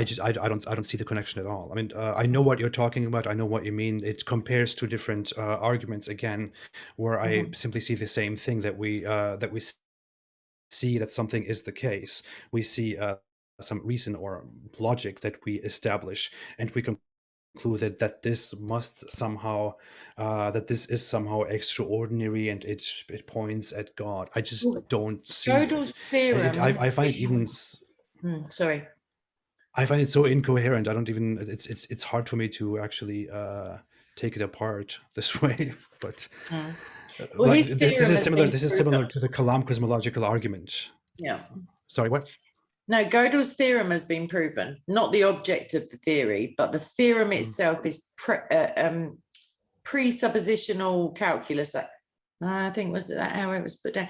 don't see the connection at all. I mean, I know what you're talking about. I know what you mean. It compares two different arguments again, where I simply see the same thing, that we see that something is the case. We see some reason or logic that we establish, and we conclude that this must somehow that this is somehow extraordinary, and it points at God. I just don't see Gödel's theorem. I find it even sorry. I find it so incoherent. I don't even. It's hard for me to actually take it apart this way. But Well, like, this is similar. This is similar to the Kalam cosmological argument. Yeah. Sorry, what? No, Gödel's theorem has been proven, not the object of the theory, but the theorem itself is presuppositional calculus. I think was that how it was put down.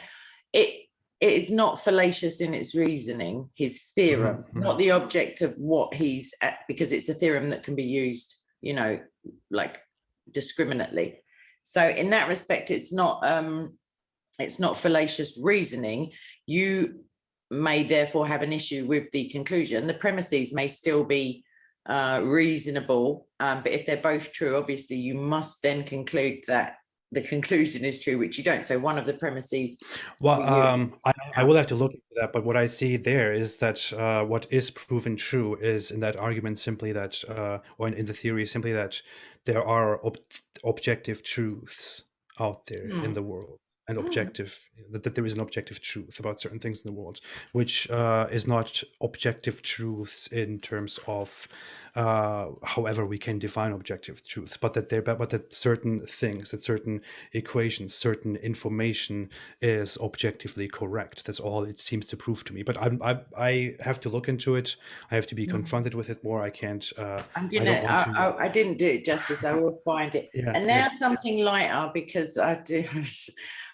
It is not fallacious in its reasoning, his theorem, not the object of what he's at, because it's a theorem that can be used, you know, like discriminately. So in that respect, it's not fallacious reasoning. You may therefore have an issue with the conclusion. The premises may still be reasonable, but if they're both true, obviously you must then conclude that the conclusion is true, which you don't. So one of the premises. Well, I will have to look into that, but what I see there is that what is proven true is in that argument simply that, or in the theory simply that there are objective truths out there in the world. And objective, that there is an objective truth about certain things in the world, which is not objective truths in terms of however we can define objective truth, but that certain things, that certain equations, certain information is objectively correct. That's all it seems to prove to me. But I have to look into it. I have to be confronted with it more. I can't. I didn't do it justice. I will find it. Yeah, and now something lighter, because I do.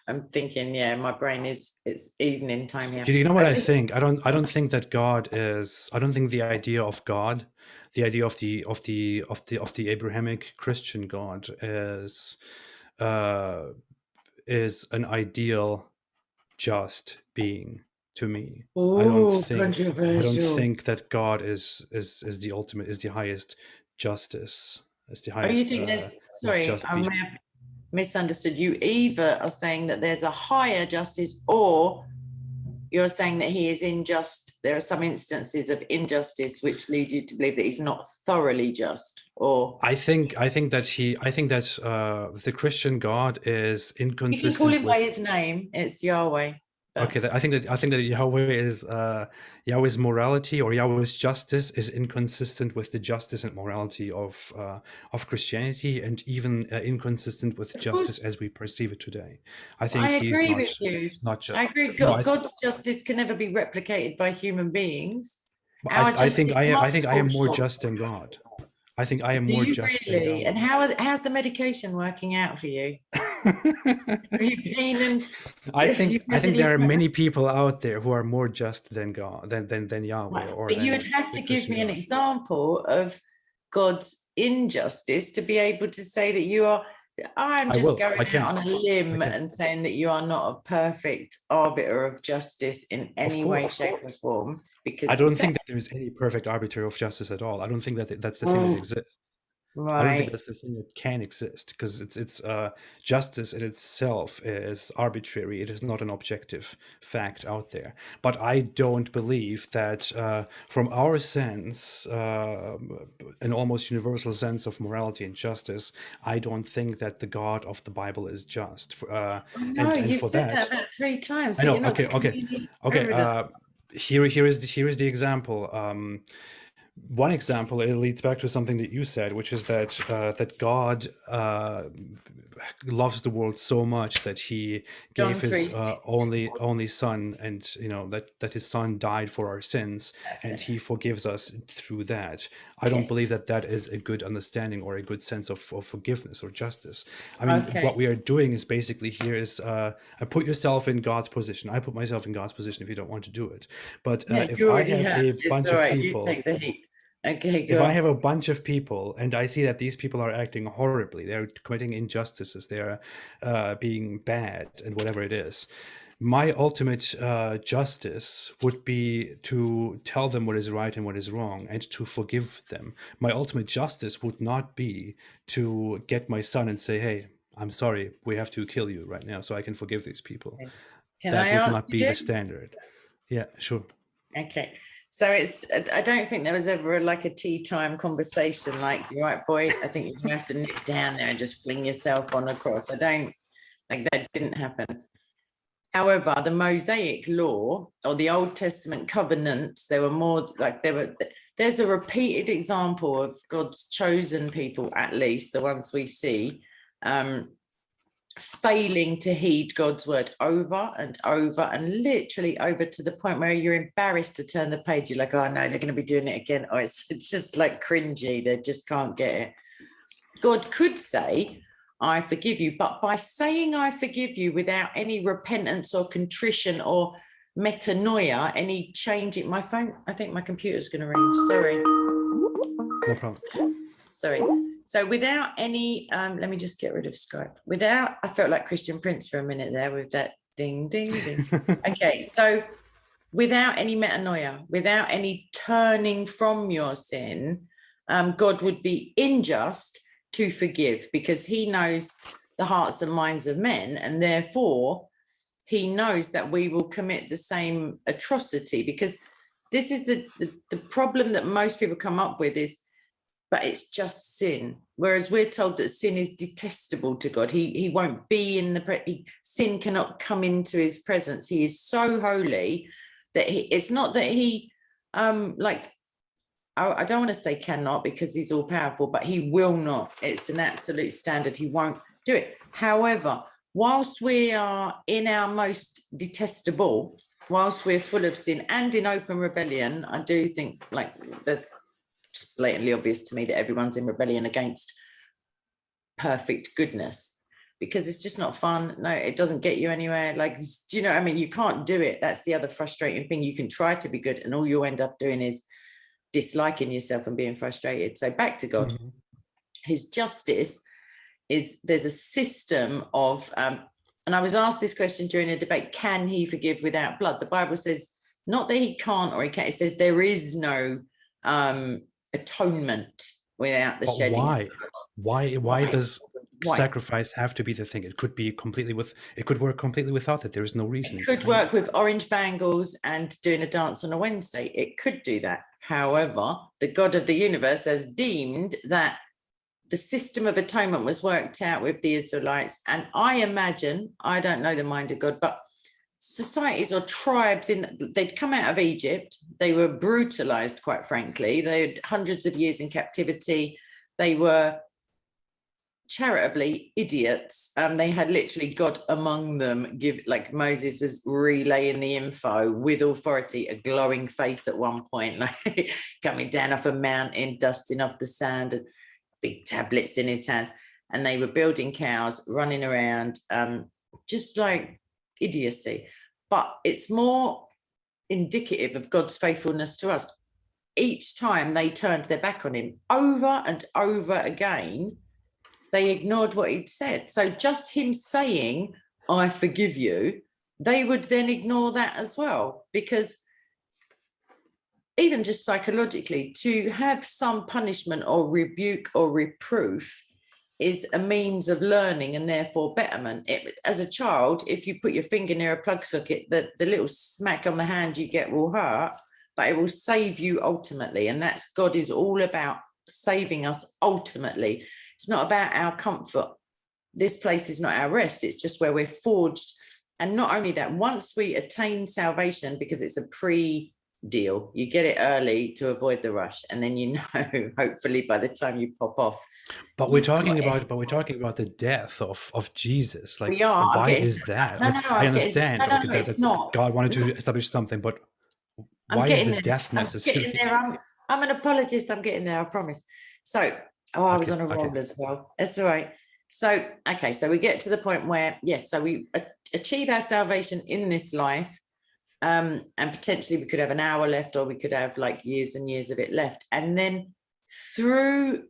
I'm thinking, my brain it's evening time here. You know what I think? I don't think that God is. I don't think the idea of God, the idea of the Abrahamic Christian God is an ideal, just being to me. I don't think that God is the ultimate, is the highest justice. Is the highest. You think that? Sorry, I may have misunderstood. You either are saying that there's a higher justice, or you're saying that he is unjust. There are some instances of injustice which lead you to believe that he's not thoroughly just. Or I think that the Christian God is inconsistent. You can call him by his name. It's Yahweh. Okay, I think that Yahweh is Yahweh's morality or Yahweh's justice is inconsistent with the justice and morality of Christianity, and even inconsistent with justice as we perceive it today. I think he's not just. I agree. God's justice can never be replicated by human beings. I think I am more just than God. I think I am more just than God. And how's the medication working out for you? I think there are many people out there who are more just than God, than Yahweh. But you would have to give me an example of God's injustice to be able to say that I'm I just will. going I out can. on a I limb can. and saying that you are not a perfect arbiter of justice in Of any way, course. shape, or form. I Because don't think that there is any perfect arbiter of justice at all. I don't think that that's the thing that oh, exists. I don't think right, that's the thing that can exist, because it's justice in itself is arbitrary. It is not an objective fact out there. But I don't believe that from our sense, an almost universal sense of morality and justice, I don't think that the God of the Bible is just. no, And you've for said that that, about 3 times, I but know. you're not Okay, giving okay, me any okay. evidence. Here is the example. One example, it leads back to something that you said, which is that God loves the world so much that he gave John his 3, only son, and that his son died for our sins, that's and it. he forgives us through that. I don't Yes. believe that that is a good understanding or a good sense of forgiveness or justice. I mean, what Okay. we are doing is basically here is put yourself in God's position. I put myself in God's position if you don't want to do it. But Yeah, if you I already have have. a It's bunch all of right. You people take the heat. Okay, if go I on. have a bunch of people and I see that these people are acting horribly, they're committing injustices, they're being bad, and whatever it is, my ultimate justice would be to tell them what is right and what is wrong and to forgive them. My ultimate justice would not be to get my son and say, hey, I'm sorry, we have to kill you right now so I can forgive these people. Can I That would answer not be you? the standard. Yeah, sure. Okay. So I don't think there was ever like a tea time conversation like, you're right, boy, I think you have to nip down there and just fling yourself on a cross. I don't, like, that didn't happen. However, the Mosaic law or the Old Testament covenants, there were more like there's a repeated example of God's chosen people, at least the ones we see, failing to heed God's word over and over and literally over to the point where you're embarrassed to turn the page. You're like, oh no, they're going to be doing it again. Oh, it's just like cringy. They just can't get it. God could say, I forgive you, but by saying I forgive you without any repentance or contrition or metanoia, any change in my phone, I think my computer's going to ring. Sorry. No problem. Sorry. So without any, let me just get rid of Skype. Without, I felt like Christian Prince for a minute there with that ding, ding, ding. Okay, so without any metanoia, without any turning from your sin, God would be unjust to forgive because he knows the hearts and minds of men, and therefore he knows that we will commit the same atrocity, because this is the problem that most people come up with is, but it's just sin. Whereas we're told that sin is detestable to God. He won't be in the sin cannot come into his presence. He is so holy that it's not that he like, I don't want to say cannot because he's all powerful, but he will not. It's an absolute standard. He won't do it. However, whilst we are in our most detestable, whilst we're full of sin and in open rebellion, I do think like there's just blatantly obvious to me that everyone's in rebellion against perfect goodness, because it's just not fun. No, it doesn't get you anywhere. Like, do you know what I mean? You can't do it. That's the other frustrating thing. You can try to be good and all you'll end up doing is disliking yourself and being frustrated. So back to God. Mm-hmm. His justice is, there's a system of, and I was asked this question during a debate, can he forgive without blood? The Bible says not that he can't or he can't, it says there is no atonement without the But shedding of why blood. does Why? sacrifice have to be the thing? It could be completely it could work completely without it. There is no reasoning It could behind work it. with orange bangles and doing a dance on a Wednesday. It could do that. However, the God of the universe has deemed that the system of atonement was worked out with the Israelites. And I imagine, I don't know the mind of God, but societies or tribes they'd come out of Egypt. They were brutalized, quite frankly. They had hundreds of years in captivity. They were charitably idiots. They had literally God among them give, like Moses was relaying the info with authority, a glowing face at one point, like coming down off a mountain, dusting off the sand, and big tablets in his hands. And they were building cows, running around, just like idiocy. But it's more indicative of God's faithfulness to us. Each time they turned their back on him over and over again, They ignored what he'd said. So just him saying, I forgive you, they would then ignore that as well, because even just psychologically, to have some punishment or rebuke or reproof is a means of learning and therefore betterment. As a child, if you put your finger near a plug socket, the little smack on the hand you get will hurt, but it will save you ultimately. And that's God is all about saving us ultimately. It's not about our comfort. This place is not our rest. It's just where we're forged. And not only that, once we attain salvation, because it's a pre-deal, you get it early to avoid the rush, and then you know, hopefully by the time you pop off. But we're talking about the death of Jesus. Like, We are. why is that? No, no, I understand. no, Okay, no, it's not. God wanted to establish something, but I'm why is getting the there. death I'm necessary? getting there. I'm an apologist. I'm getting there. I promise. So, I was on a roll as well. That's all right. So, okay. So we get to the point where, yes, so we achieve our salvation in this life. And potentially we could have an hour left, or we could have like years and years of it left. And then through,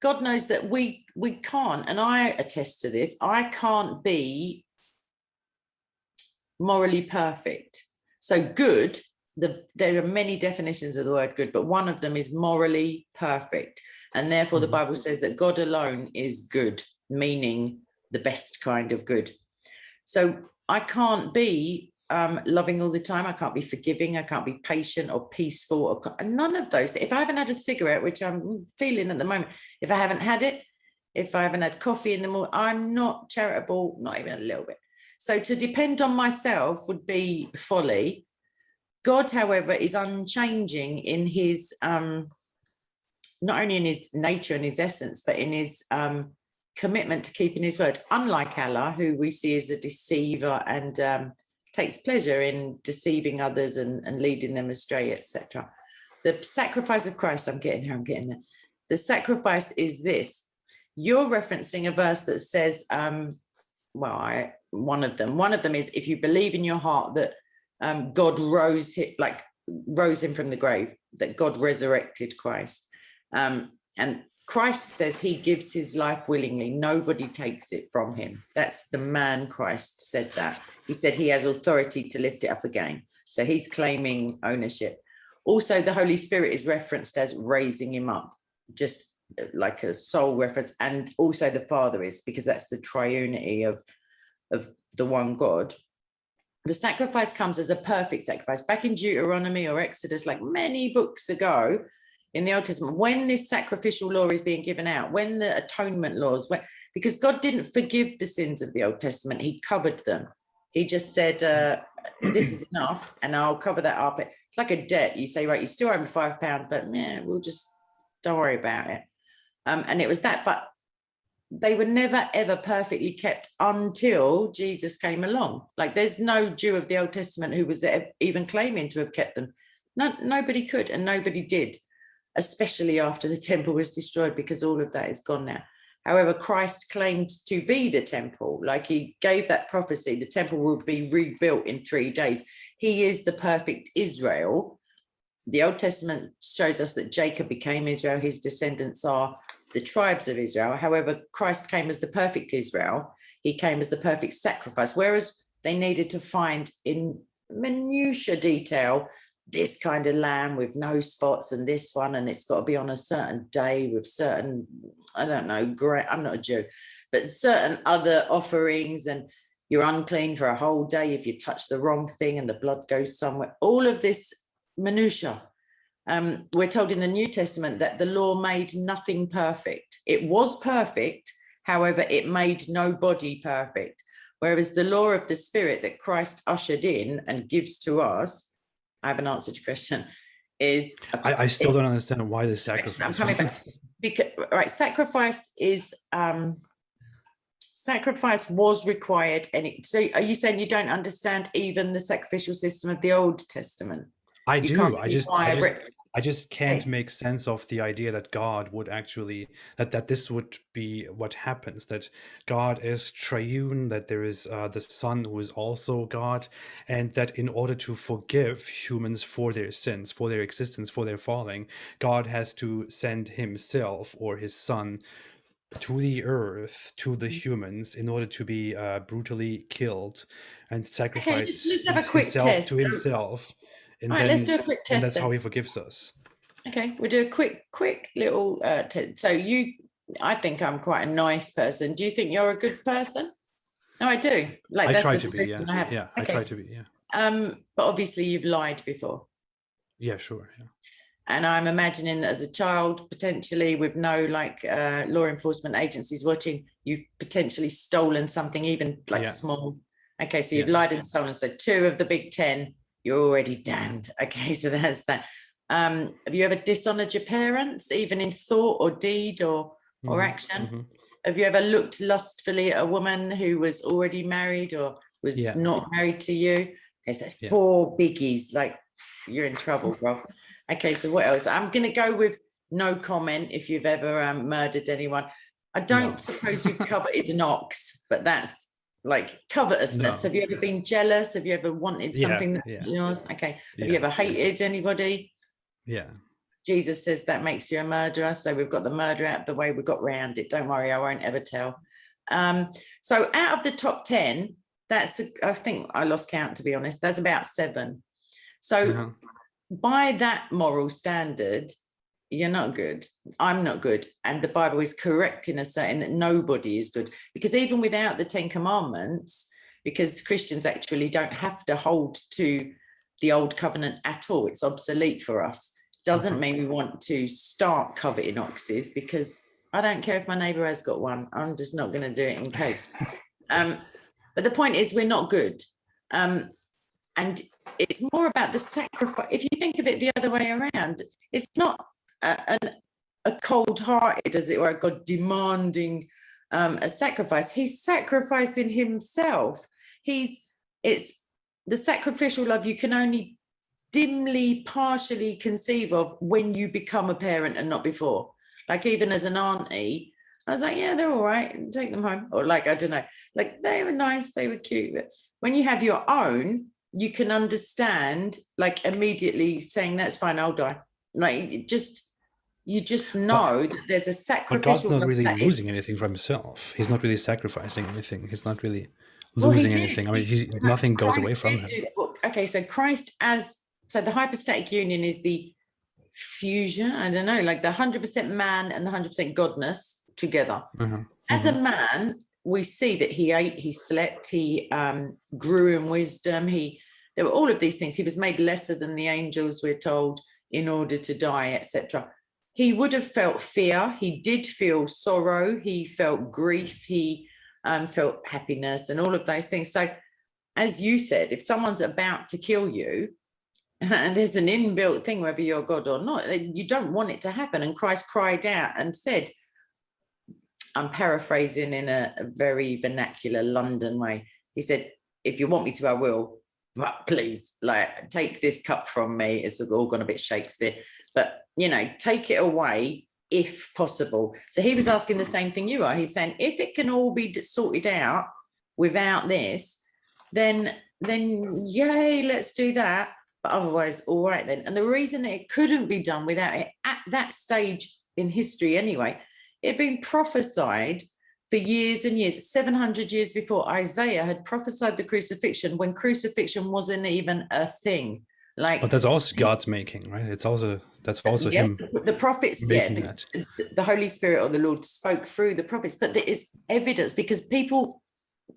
God knows that we can't, and I attest to this, I can't be morally perfect. So good, there are many definitions of the word good, but one of them is morally perfect. And therefore the Bible says that God alone is good, meaning the best kind of good. So I can't be loving all the time. I can't be forgiving. I can't be patient or peaceful, or none of those. If I haven't had a cigarette, which I'm feeling at the moment, if I haven't had it, if I haven't had coffee in the morning, I'm not charitable, not even a little bit. So to depend on myself would be folly. God, however, is unchanging in his, not only in his nature and his essence, but in his commitment to keeping his word. Unlike Allah, who we see as a deceiver and takes pleasure in deceiving others and leading them astray, etc. The sacrifice of Christ, I'm getting there. The sacrifice is this. You're referencing a verse that says, one of them is, if you believe in your heart that God rose him from the grave, that God resurrected Christ. And Christ says he gives his life willingly. Nobody takes it from him. That's the man Christ said that. He said he has authority to lift it up again. So he's claiming ownership. Also, the Holy Spirit is referenced as raising him up, just like a soul reference. And also the Father is, because that's the triunity of the one God. The sacrifice comes as a perfect sacrifice. Back in Deuteronomy or Exodus, like many books ago in the Old Testament, when this sacrificial law is being given out, when the atonement laws, because God didn't forgive the sins of the Old Testament, he covered them. He just said, this is enough, and I'll cover that up. It's like a debt. You say, right, you still owe me £5, but yeah, we'll just, don't worry about it. And it was that, but they were never, ever perfectly kept until Jesus came along. Like there's no Jew of the Old Testament who was even claiming to have kept them. Nobody could, and nobody did, especially after the temple was destroyed, because all of that is gone now. However, Christ claimed to be the temple. Like he gave that prophecy, the temple will be rebuilt in 3 days. He is the perfect Israel. The Old Testament shows us that Jacob became Israel. His descendants are the tribes of Israel. However, Christ came as the perfect Israel. He came as the perfect sacrifice, whereas they needed to find in minutiae detail this kind of lamb with no spots and this one, and it's got to be on a certain day with certain, I don't know, I'm not a Jew, but certain other offerings, and you're unclean for a whole day if you touch the wrong thing and the blood goes somewhere. All of this minutiae. We're told in the New Testament that the law made nothing perfect. It was perfect, however, it made nobody perfect. Whereas the law of the Spirit that Christ ushered in and gives to us, I haven't answered your question, is... I still don't understand why the sacrifice... I'm coming back. Because, right, sacrifice was required. So are you saying you don't understand even the sacrificial system of the Old Testament? I do. I just can't make sense of the idea that God would actually, that this would be what happens, that God is triune, that there is the Son who is also God, and that in order to forgive humans for their sins, for their existence, for their falling, God has to send himself or his Son to the earth, to the humans, in order to be brutally killed and Okay, sacrifice let's have a quick himself test. to himself, All and right, let's do a quick test that's how then. he forgives us. Okay, we'll do a quick little test. So I think I'm quite a nice person. Do you think you're a good person? No, I do. Like, I that's try the to be, description I have. yeah. I try Okay. to be, yeah. But obviously you've lied before. Yeah, sure, yeah. And I'm imagining that as a child, potentially with no law enforcement agencies watching, you've potentially stolen something even small. Okay, so you've lied and stolen. So 2 of the big 10, you're already damned. Okay, so that's that. Have you ever dishonored your parents, even in thought or deed or action? Have you ever looked lustfully at a woman who was already married or was not married to you? Okay, so that's 4 biggies. Like, you're in trouble, bro. Okay, so what else? I'm going to go with no comment if you've ever murdered anyone. I don't suppose you've coveted an ox, but that's like covetousness. No. Have you ever been jealous? Have you ever wanted something that's yours? Okay. Have you ever hated anybody? Yeah. Jesus says that makes you a murderer. So we've got the murder out of the way. We've got round it. Don't worry, I won't ever tell. So out of the top 10, I think I lost count, to be honest. That's about 7. So by that moral standard, you're not good. I'm not good. And the Bible is correcting us, saying that nobody is good. Because even without the 10 Commandments, because Christians actually don't have to hold to the old covenant at all, it's obsolete for us. Doesn't mean we want to start coveting oxes, because I don't care if my neighbour has got one. I'm just not going to do it in case. But the point is, we're not good. And it's more about the sacrifice. If you think of it the other way around, it's not a cold-hearted, as it were, God demanding a sacrifice. He's sacrificing himself. It's the sacrificial love you can only dimly, partially conceive of when you become a parent and not before. Like, even as an auntie, I was like, yeah, they're all right, take them home. Or like, I don't know, like, they were nice, they were cute. But when you have your own, you can understand, like, immediately saying, that's fine, I'll die. Like, you just know that there's a sacrificial. But God's not really losing anything from himself. He's not really sacrificing anything. He's not really losing anything. I mean, nothing goes away from him. Okay, so so the hypostatic union is the fusion, I don't know, like the 100% man and the 100% godness together. As a man, we see that he ate, he slept, he grew in wisdom, there were all of these things. He was made lesser than the angels, we're told, in order to die, etc. He would have felt fear. He did feel sorrow. He felt grief. He felt happiness and all of those things. So, as you said, if someone's about to kill you, and there's an inbuilt thing, whether you're God or not, you don't want it to happen. And Christ cried out and said, I'm paraphrasing in a very vernacular London way, he said, if you want me to, I will, but please, like, take this cup from me. It's all gone a bit Shakespeare, but, take it away if possible. So he was asking the same thing you are. He's saying, if it can all be sorted out without this, then yay, let's do that. But otherwise, all right then. And the reason that it couldn't be done without it at that stage in history anyway, it had been prophesied for years and years. 700 years before, Isaiah had prophesied the crucifixion when crucifixion wasn't even a thing. But that's also God's making, right? That's also him. The prophets, the Holy Spirit or the Lord spoke through the prophets, but there is evidence, because people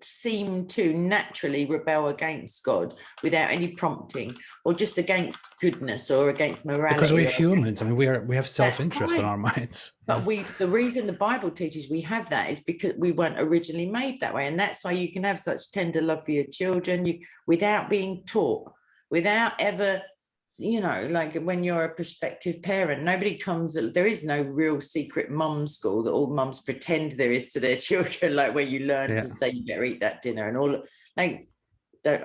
seem to naturally rebel against God without any prompting, or just against goodness or against morality. Because we're humans. I mean, we have self-interest in our minds. But the reason the Bible teaches we have that is because we weren't originally made that way. And that's why you can have such tender love for your children without being taught, without ever, like when you're a prospective parent, there is no real secret mum school that all mums pretend there is to their children, like where you learn to say you better eat that dinner and all. Like,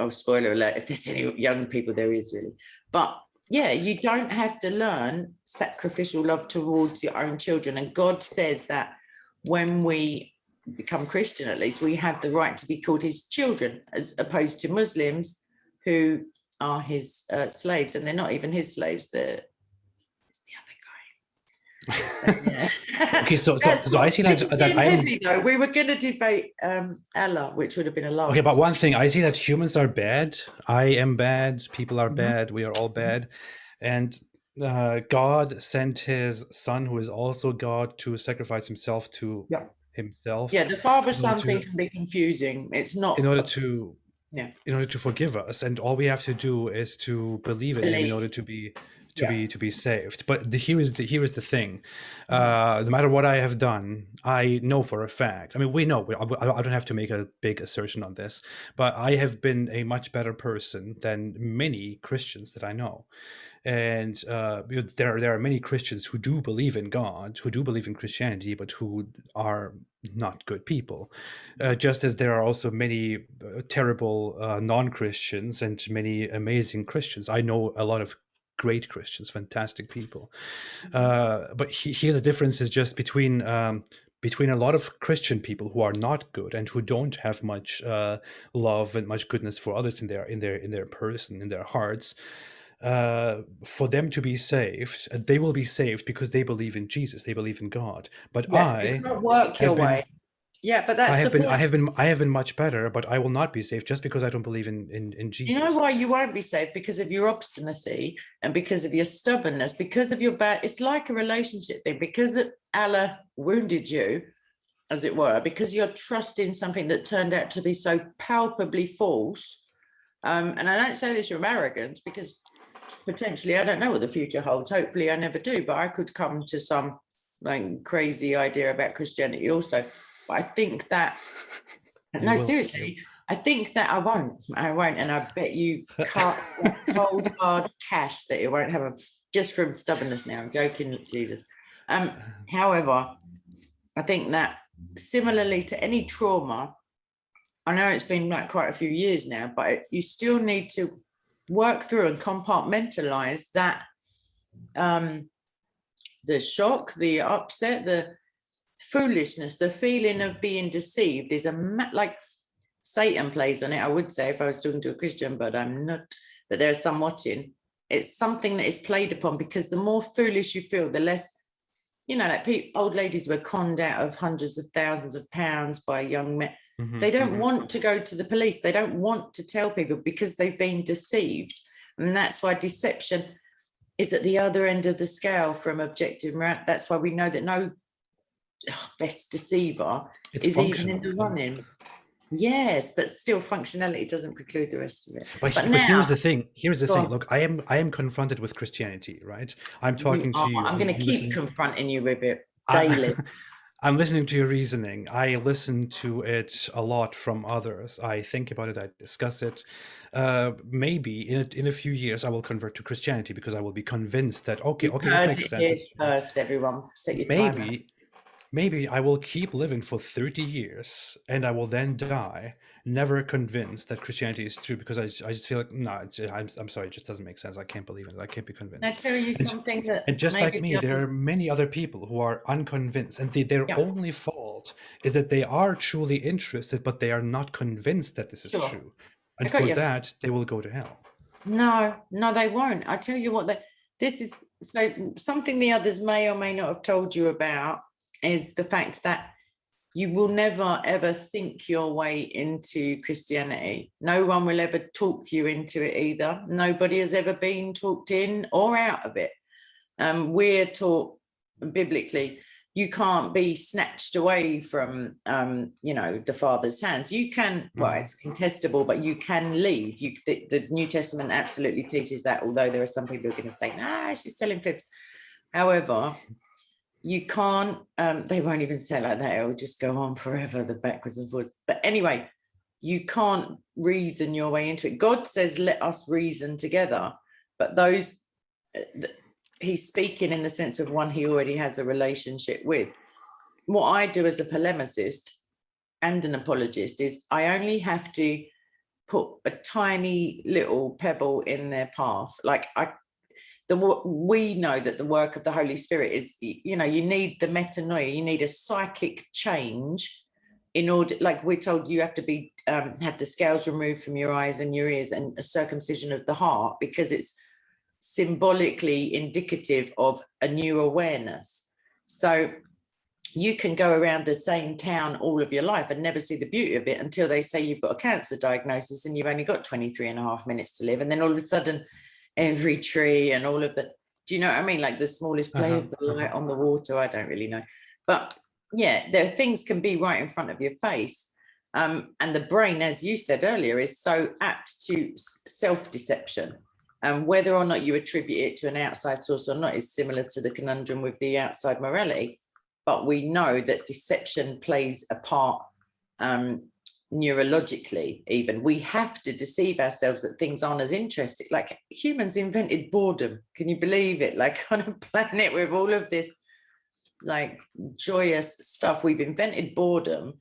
spoiler alert, if there's any young people, there is really. But yeah, you don't have to learn sacrificial love towards your own children. And God says that when we become Christian, at least, we have the right to be called his children, as opposed to Muslims who are his slaves, and they're not even his slaves, it's the other So, yeah. Okay, so I see It's that getting I'm heavy, though. We were going to debate Allah, which would have been a okay, lot. but one thing I see that humans are bad. I am bad. People are bad. We are all bad, and God sent His Son, who is also God, to sacrifice Himself to Yeah. Himself Yeah, the father in order son thing to can be confusing. It's in not, order to yeah, in order to forgive us, and all we have to do is to believe in Him in believe. order to be Yeah. saved. But here is the thing: Mhm. no matter what I have done, I know for a fact. I mean, we know. I don't have to make a big assertion on this, but I have been a much better person than many Christians that I know. And there are many Christians who do believe in God, who do believe in Christianity, but who are not good people. Just as there are also many terrible non-Christians and many amazing Christians. I know a lot of great Christians, fantastic people. But here the difference is just between a lot of Christian people who are not good and who don't have much love and much goodness for others in their person, in their hearts. For them to be saved, they will be saved because they believe in Jesus, they believe in God. But Yeah, you can't work your have been, way. Yeah, but that's the point. I have been much better, but I will not be saved just because I don't believe in You know Jesus. why you won't be saved? Because of your obstinacy and because of your stubbornness, because of your bad. It's like a relationship thing. Because Allah wounded you, as it were, because you're trusting something that turned out to be so palpably false. And I don't say this from arrogance, because potentially I don't know what the future holds. Hopefully I never do, but I could come to some like crazy idea about Christianity also. But I think that, You no, will. seriously, I think that I won't, and I bet you cold hard cash that it won't have a, just from stubbornness. Now I'm joking, Jesus. However, I think that similarly to any trauma, I know it's been like quite a few years now, but you still need to work through and compartmentalize that, the shock, the upset, the foolishness, the feeling of being deceived is like Satan plays on it, I would say, if I was talking to a Christian, but I'm not, but there's some watching. It's something that is played upon, because the more foolish you feel, the less, like old ladies were conned out of hundreds of thousands of pounds by young men. They don't want to go to the police. They don't want to tell people because they've been deceived. And that's why deception is at the other end of the scale from objective. That's why we know that no best deceiver is even in the running. Yes, but still functionality doesn't preclude the rest of it. But now, here's the thing. Here's the thing. on. Look, I am confronted with Christianity, right? I'm talking to you. I'm going to I'm keep listening. confronting you with it I, daily. I'm listening to your reasoning. I listen to it a lot from others. I think about it. I discuss it. Maybe in a few years I will convert to Christianity because I will be convinced that okay, You've it heard makes it sense. here It's true. first, everyone. Set your timer. Maybe I will keep living for 30 years and I will then die, never convinced that Christianity is true because I just feel like, no, I'm sorry, it just doesn't make sense. I can't believe it. I can't be Can I convinced. tell you something that And just like maybe me, the there others. are many other people who are unconvinced, and their Yeah, only fault is that they are truly interested, but they are not convinced that this is sure. true. I And got for you. that, they will go to hell. No, they won't. I tell you what, this is so something the others may or may not have told you about is the fact that you will never ever think your way into Christianity. No one will ever talk you into it either. Nobody has ever been talked in or out of it. We're taught biblically, you can't be snatched away from, the Father's hands. You can, well, it's contestable, but you can leave. The New Testament absolutely teaches that, although there are some people who are going to say, nah, she's telling fibs. However, you can't, they won't even say it like that. It'll just go on forever, the backwards and forwards. But anyway, you can't reason your way into it. God says, let us reason together. But he's speaking in the sense of one he already has a relationship with. What I do as a polemicist and an apologist is I only have to put a tiny little pebble in their path. Like we know that the work of the Holy Spirit is, you need the metanoia, you need a psychic change in order, like we're told you have to be, have the scales removed from your eyes and your ears and a circumcision of the heart, because it's symbolically indicative of a new awareness. So you can go around the same town all of your life and never see the beauty of it until they say you've got a cancer diagnosis and you've only got 23 and a half minutes to live. And then all of a sudden, every tree and all of the, do you know what I mean? Like the smallest play of the light on the water. I don't really know. But yeah, there are things can be right in front of your face. And the brain, as you said earlier, is so apt to self-deception. And whether or not you attribute it to an outside source or not is similar to the conundrum with the outside morality. But we know that deception plays a part neurologically. Even we have to deceive ourselves that things aren't as interesting. Like humans invented boredom. Can you believe it? Like on a planet with all of this like joyous stuff, we've invented boredom,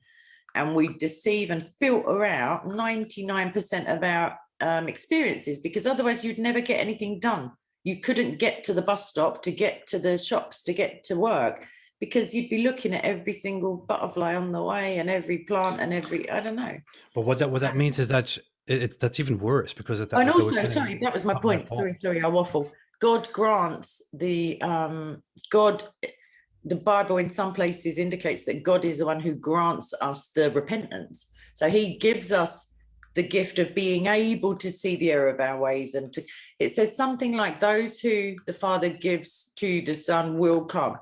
and we deceive and filter out 99% of our experiences, because otherwise you'd never get anything done. You couldn't get to the bus stop, to get to the shops, to get to work, because you'd be looking at every single butterfly on the way and every plant and every, I don't know. But what that means is that that's even worse, because of that. And also, sorry, that was my point. Sorry, I waffle. God grants the the Bible in some places indicates that God is the one who grants us the repentance. So he gives us the gift of being able to see the error of our ways. And it says something like those who the Father gives to the Son will come.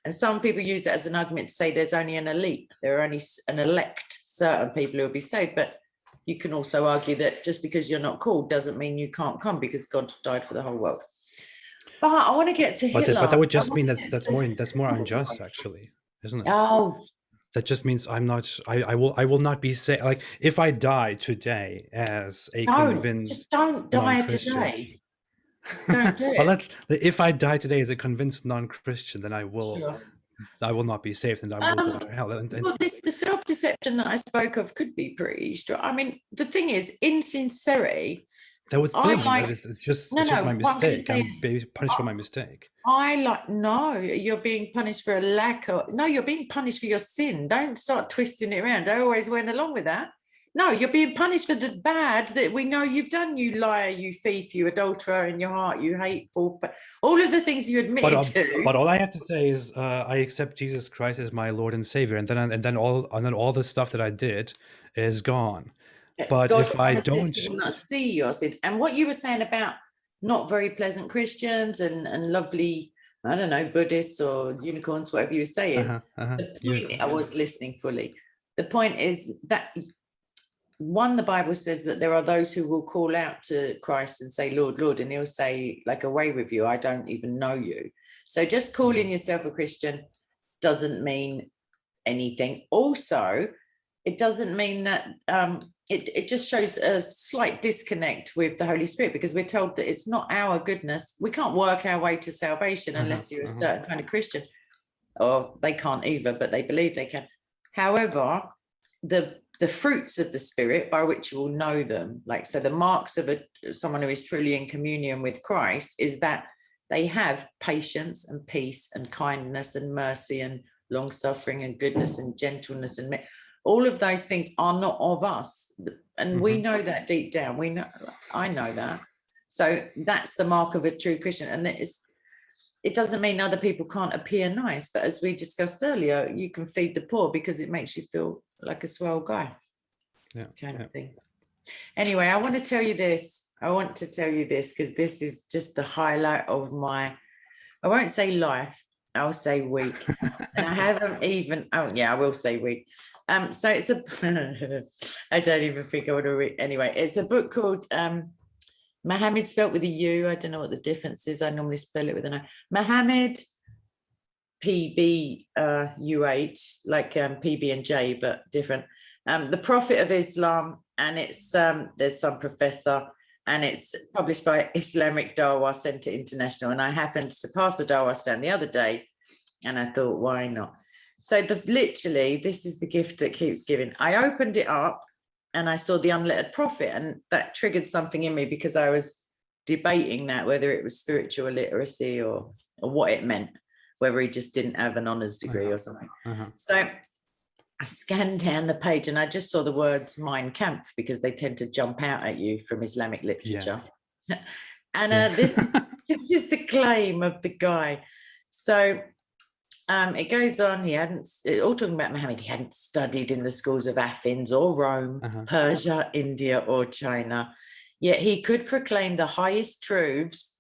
And some people use it as an argument to say there's only an elite, there are only an elect, certain people who will be saved. But you can also argue that just because you're not called doesn't mean you can't come, because God died for the whole world. But I want to get to Hitler. But that would just mean that's more unjust, actually, isn't it? Oh, that just means I'm not. I will not be saved. Like if I die today as a convinced, just don't die today. Just don't do it. Well, if I die today as a convinced non-Christian, then I will. Sure. I will not be saved, and I will go to hell. Well, the self-deception that I spoke of could be pretty strong. I mean, the thing is, in sincerity, that would still mean it's just my mistake. I'm being punished for my mistake. No, you're being punished for a lack of. No, you're being punished for your sin. Don't start twisting it around. I always went along with that. No, you're being punished for the bad that we know you've done. You liar, you thief, you adulterer in your heart, you hateful. But all of the things you admitted to. But all I have to say is I accept Jesus Christ as my Lord and Savior, and then all the stuff that I did is gone. But God, if I don't, will not see your sins. And what you were saying about not very pleasant Christians and lovely, I don't know, Buddhists or unicorns, whatever you were saying. The point, I was listening fully. The point is that the Bible says that there are those who will call out to Christ and say, Lord, Lord, and he'll say, like, away with you, I don't even know you. So just calling yourself a Christian doesn't mean anything. Also, it doesn't mean that it just shows a slight disconnect with the Holy Spirit, because we're told that it's not our goodness. We can't work our way to salvation unless you're a certain kind of Christian, or they can't either, but they believe they can. However, the fruits of the Spirit by which you will know them, like, so the marks of someone who is truly in communion with Christ is that they have patience and peace and kindness and mercy and long suffering and goodness and gentleness, and all of those things are not of us, and we know that deep down. I know that. So that's the mark of a true Christian, and it doesn't mean other people can't appear nice, but as we discussed earlier, you can feed the poor because it makes you feel like a swell guy, kind of thing. Anyway, I want to tell you this because this is just the highlight of my, I won't say life, I'll say week. And I haven't even, I will say week. So it's I don't even think I want to read. Anyway, it's a book called Muhammad, spelt with a U. I don't know what the difference is. I normally spell it with an O. Muhammad, PB-UH, like PB and J, but different. The Prophet of Islam, and it's there's some professor, and it's published by Islamic Dawah Center International. And I happened to pass the Dawah stand the other day, and I thought, why not? So literally, this is the gift that keeps giving. I opened it up and I saw the unlettered prophet, and that triggered something in me, because I was debating that, whether it was spiritual literacy or what it meant, whether he just didn't have an honors degree or something. So I scanned down the page and I just saw the words Mein Kampf, because they tend to jump out at you from Islamic literature. And this is the claim of the guy. So It goes on. He hadn't, all talking about Muhammad, he hadn't studied in the schools of Athens or Rome, Persia, India, or China. Yet he could proclaim the highest truths,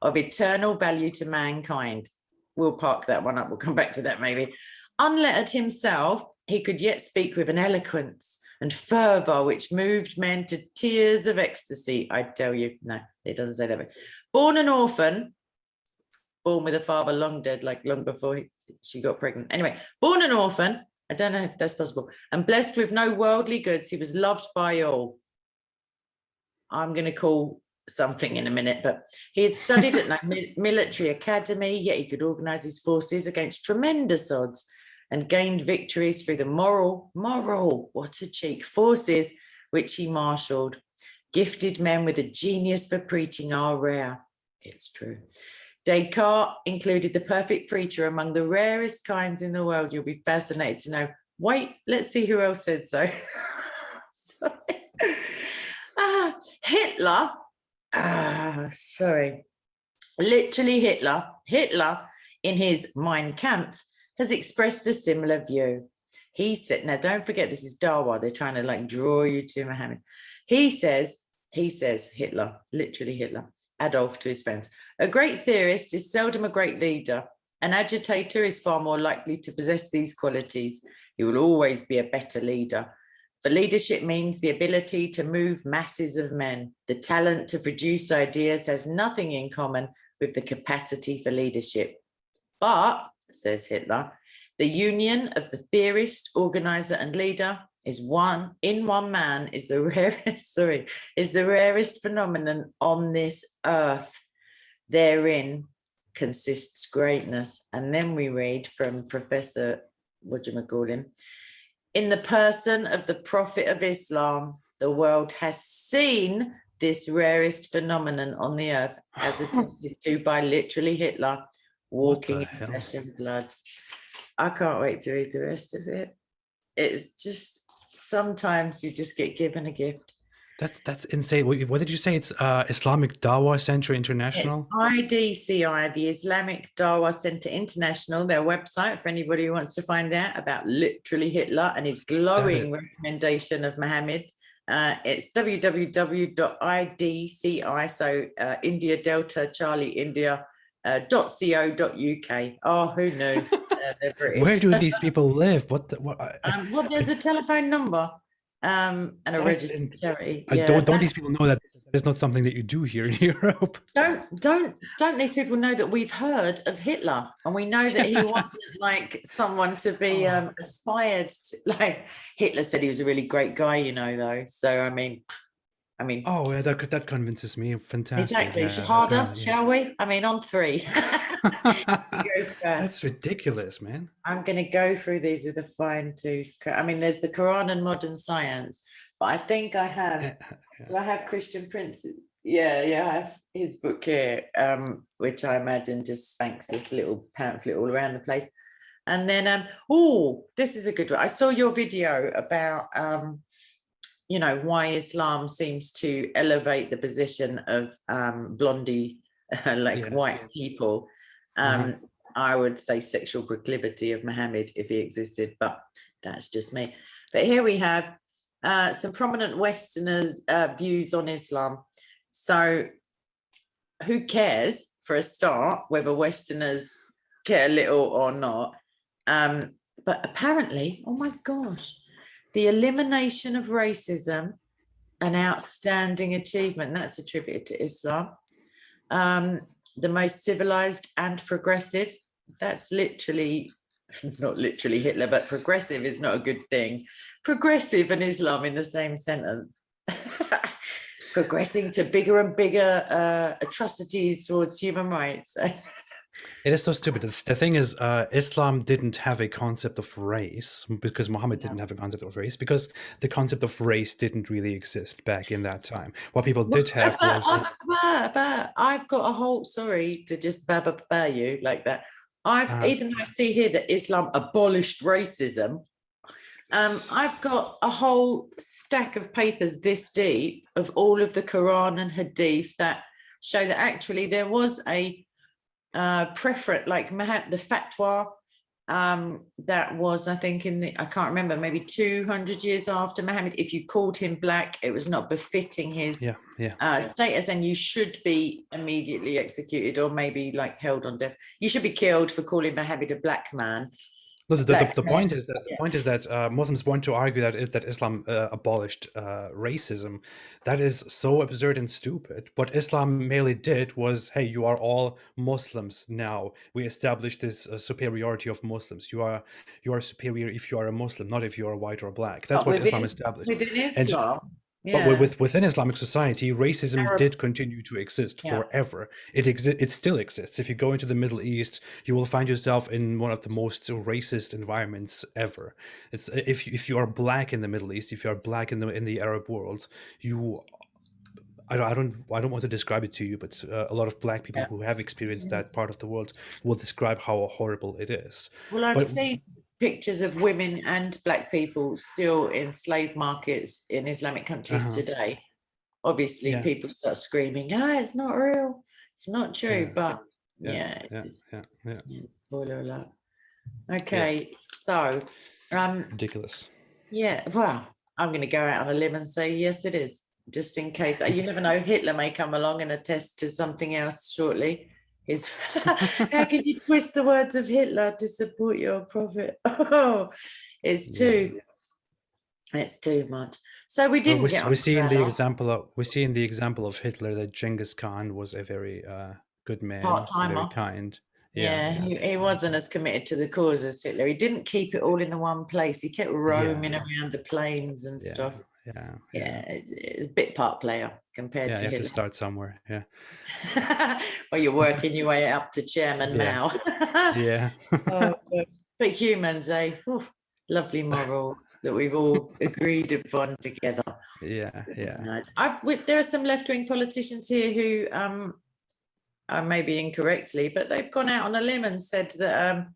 of eternal value to mankind. We'll park that one up. We'll come back to that maybe. Unlettered himself, he could yet speak with an eloquence and fervour which moved men to tears of ecstasy. I tell you, no, it doesn't say that. But born an orphan, born with a father long dead, like long before she got pregnant. Anyway, born an orphan, I don't know if that's possible, and blessed with no worldly goods, he was loved by all. I'm going to call something in a minute, but he had studied at no military academy, yet he could organise his forces against tremendous odds and gained victories through the moral, what a cheek, forces which he marshalled. Gifted men with a genius for preaching are rare. It's true. Descartes included the perfect preacher among the rarest kinds in the world. You'll be fascinated to know. Wait, let's see who else said so. Hitler. Literally Hitler in his Mein Kampf has expressed a similar view. He said, now don't forget, this is Dawa. They're trying to like draw you to Muhammad. He says, Hitler, literally Hitler, Adolf to his friends. A great theorist is seldom a great leader. An agitator is far more likely to possess these qualities. He will always be a better leader. For leadership means the ability to move masses of men. The talent to produce ideas has nothing in common with the capacity for leadership. But, says Hitler, the union of the theorist, organizer, and leader is one man is the rarest phenomenon on this earth. Therein consists greatness. And then we read from Professor, in the person of the Prophet of Islam, the world has seen this rarest phenomenon on the earth, as attested to by literally Hitler, walking in flesh and blood. I can't wait to read the rest of it. It's just, sometimes you just get given a gift. That's insane. What did you say? It's Islamic Dawah Center International? It's IDCI, the Islamic Dawah Center International, their website for anybody who wants to find out about literally Hitler and his glowing recommendation of Muhammad. It's www.idci, so India Delta Charlie India .co.uk. Oh, who knew? They're British. Where do these people live? Well, there's a telephone number. And a registered charity. Don't these people know that it's not something that you do here in Europe? Don't these people know that we've heard of Hitler, and we know that he wasn't like someone to be aspired to, like Hitler said he was a really great guy, you know, though. So I mean oh yeah, that convinces me. Fantastic. Exactly. Harder, shall we? I mean, on 3. That's ridiculous, man. I'm going to go through these with a fine tooth. I mean, there's the Quran and modern science, but I think I have. Do I have Christian Prince? Yeah, I have his book here, which I imagine just spanks this little pamphlet all around the place. And then, this is a good one. I saw your video about, why Islam seems to elevate the position of blondie, white people. I would say sexual proclivity of Muhammad if he existed, but that's just me. But here we have some prominent Westerners' views on Islam. So who cares, for a start, whether Westerners care little or not? But apparently, oh my gosh, the elimination of racism, an outstanding achievement, that's attributed to Islam. The most civilized and progressive, that's literally, not literally Hitler, but progressive is not a good thing. Progressive and Islam in the same sentence. Progressing to bigger and bigger atrocities towards human rights. It is so stupid. The thing is, Islam didn't have a concept of race because Muhammad didn't have a concept of race, because the concept of race didn't really exist back in that time. What people did have was... I've got a whole, sorry to just you like that. Even though I see here that Islam abolished racism, I've got a whole stack of papers this deep of all of the Quran and Hadith that show that actually there was a preference, like the fatwa, that was, I think, I can't remember, maybe 200 years after Muhammad. If you called him black, it was not befitting his status, and you should be immediately executed, or maybe like held on death. You should be killed for calling Muhammad a black man. No, the point is that Muslims want to argue that Islam abolished racism. That is so absurd and stupid. What Islam merely did was, hey, you are all Muslims now. We established this superiority of Muslims. You are superior if you are a Muslim, not if you are white or black. That's what Islam established. Within Islam. But within Islamic society, racism did continue to exist forever. It still exists. If you go into the Middle East, you will find yourself in one of the most racist environments ever. It's if you are black in the Middle East, if you are black in the Arab world, I don't want to describe it to you, but a lot of black people who have experienced that part of the world will describe how horrible it is. Well, I've seen pictures of women and black people still in slave markets in Islamic countries today. Obviously, people start screaming, it's not real, it's not true, but spoiler alert. Okay, so ridiculous. Yeah, well, I'm going to go out on a limb and say yes, it is, just in case. You never know, Hitler may come along and attest to something else shortly. How can you twist the words of Hitler to support your prophet? Oh, it's too much. So we didn't we see in the example of Hitler that Genghis Khan was a very good man, very kind. He wasn't as committed to the cause as Hitler. He didn't keep it all in the one place. He kept roaming around the plains and stuff. It's a bit part player compared to Hitler. You have to start somewhere. Well, you're working your way up to Chairman Mao. But humans, lovely moral that we've all agreed upon together. There are some left-wing politicians here who maybe incorrectly, but they've gone out on a limb and said that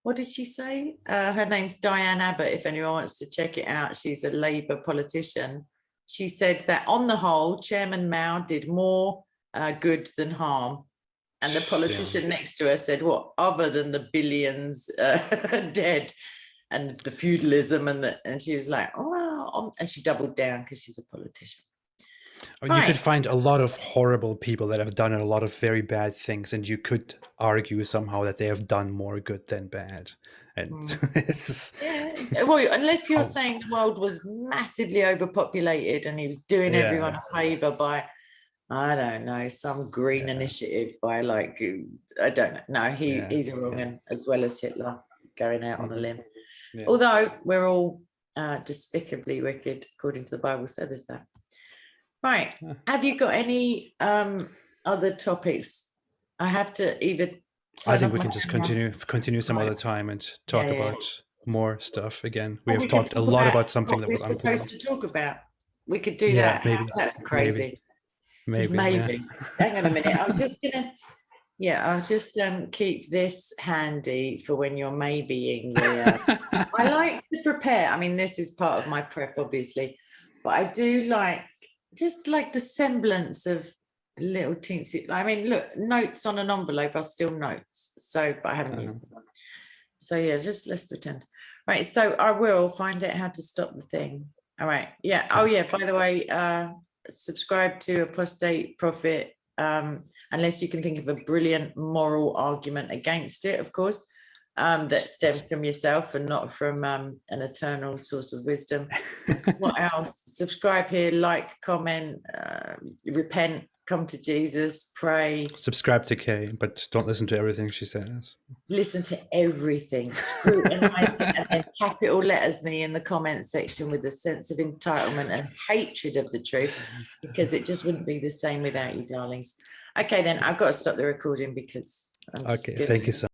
what did she say? Her name's Diane Abbott, if anyone wants to check it out. She's a Labour politician. She said that on the whole, Chairman Mao did more good than harm. And the politician next to her said, what, other than the billions dead and the feudalism, and she was like, and she doubled down because she's a politician. I mean, you could find a lot of horrible people that have done a lot of very bad things, and you could argue somehow that they have done more good than bad. And well, unless you're saying the world was massively overpopulated and he was doing everyone a favor by, I don't know, some green initiative by I don't know. No, he's a wrong one, as well as Hitler going out on a limb. Although we're all despicably wicked, according to the Bible, so there's that. Right. Have you got any other topics? I have to either. I think we can just continue some other time and talk about more stuff again. We have talked a lot about something that was unpleasant. Supposed to talk about. We could do that. Maybe. That's crazy. Maybe. Hang on a minute. I'm just gonna. I'll just keep this handy for when you're maybeing. I like to prepare. I mean, this is part of my prep, obviously, but I do just like the semblance of little teensy. I mean, look, notes on an envelope are still notes. So, but I haven't used them. So just let's pretend. Right. So I will find out how to stop the thing. All right. Yeah. Oh yeah. By the way, subscribe to Apostate Prophet. Unless you can think of a brilliant moral argument against it, of course, that stems from yourself and not from an eternal source of wisdom. What else? Subscribe here, like, comment, repent, come to Jesus, pray. Subscribe to Kay, but don't listen to everything she says. Listen to everything, scrutinize it, and then capital letters me in the comment section with a sense of entitlement and hatred of the truth, because it just wouldn't be the same without you, darlings. Okay, then I've got to stop the recording because I'm just thank you so much.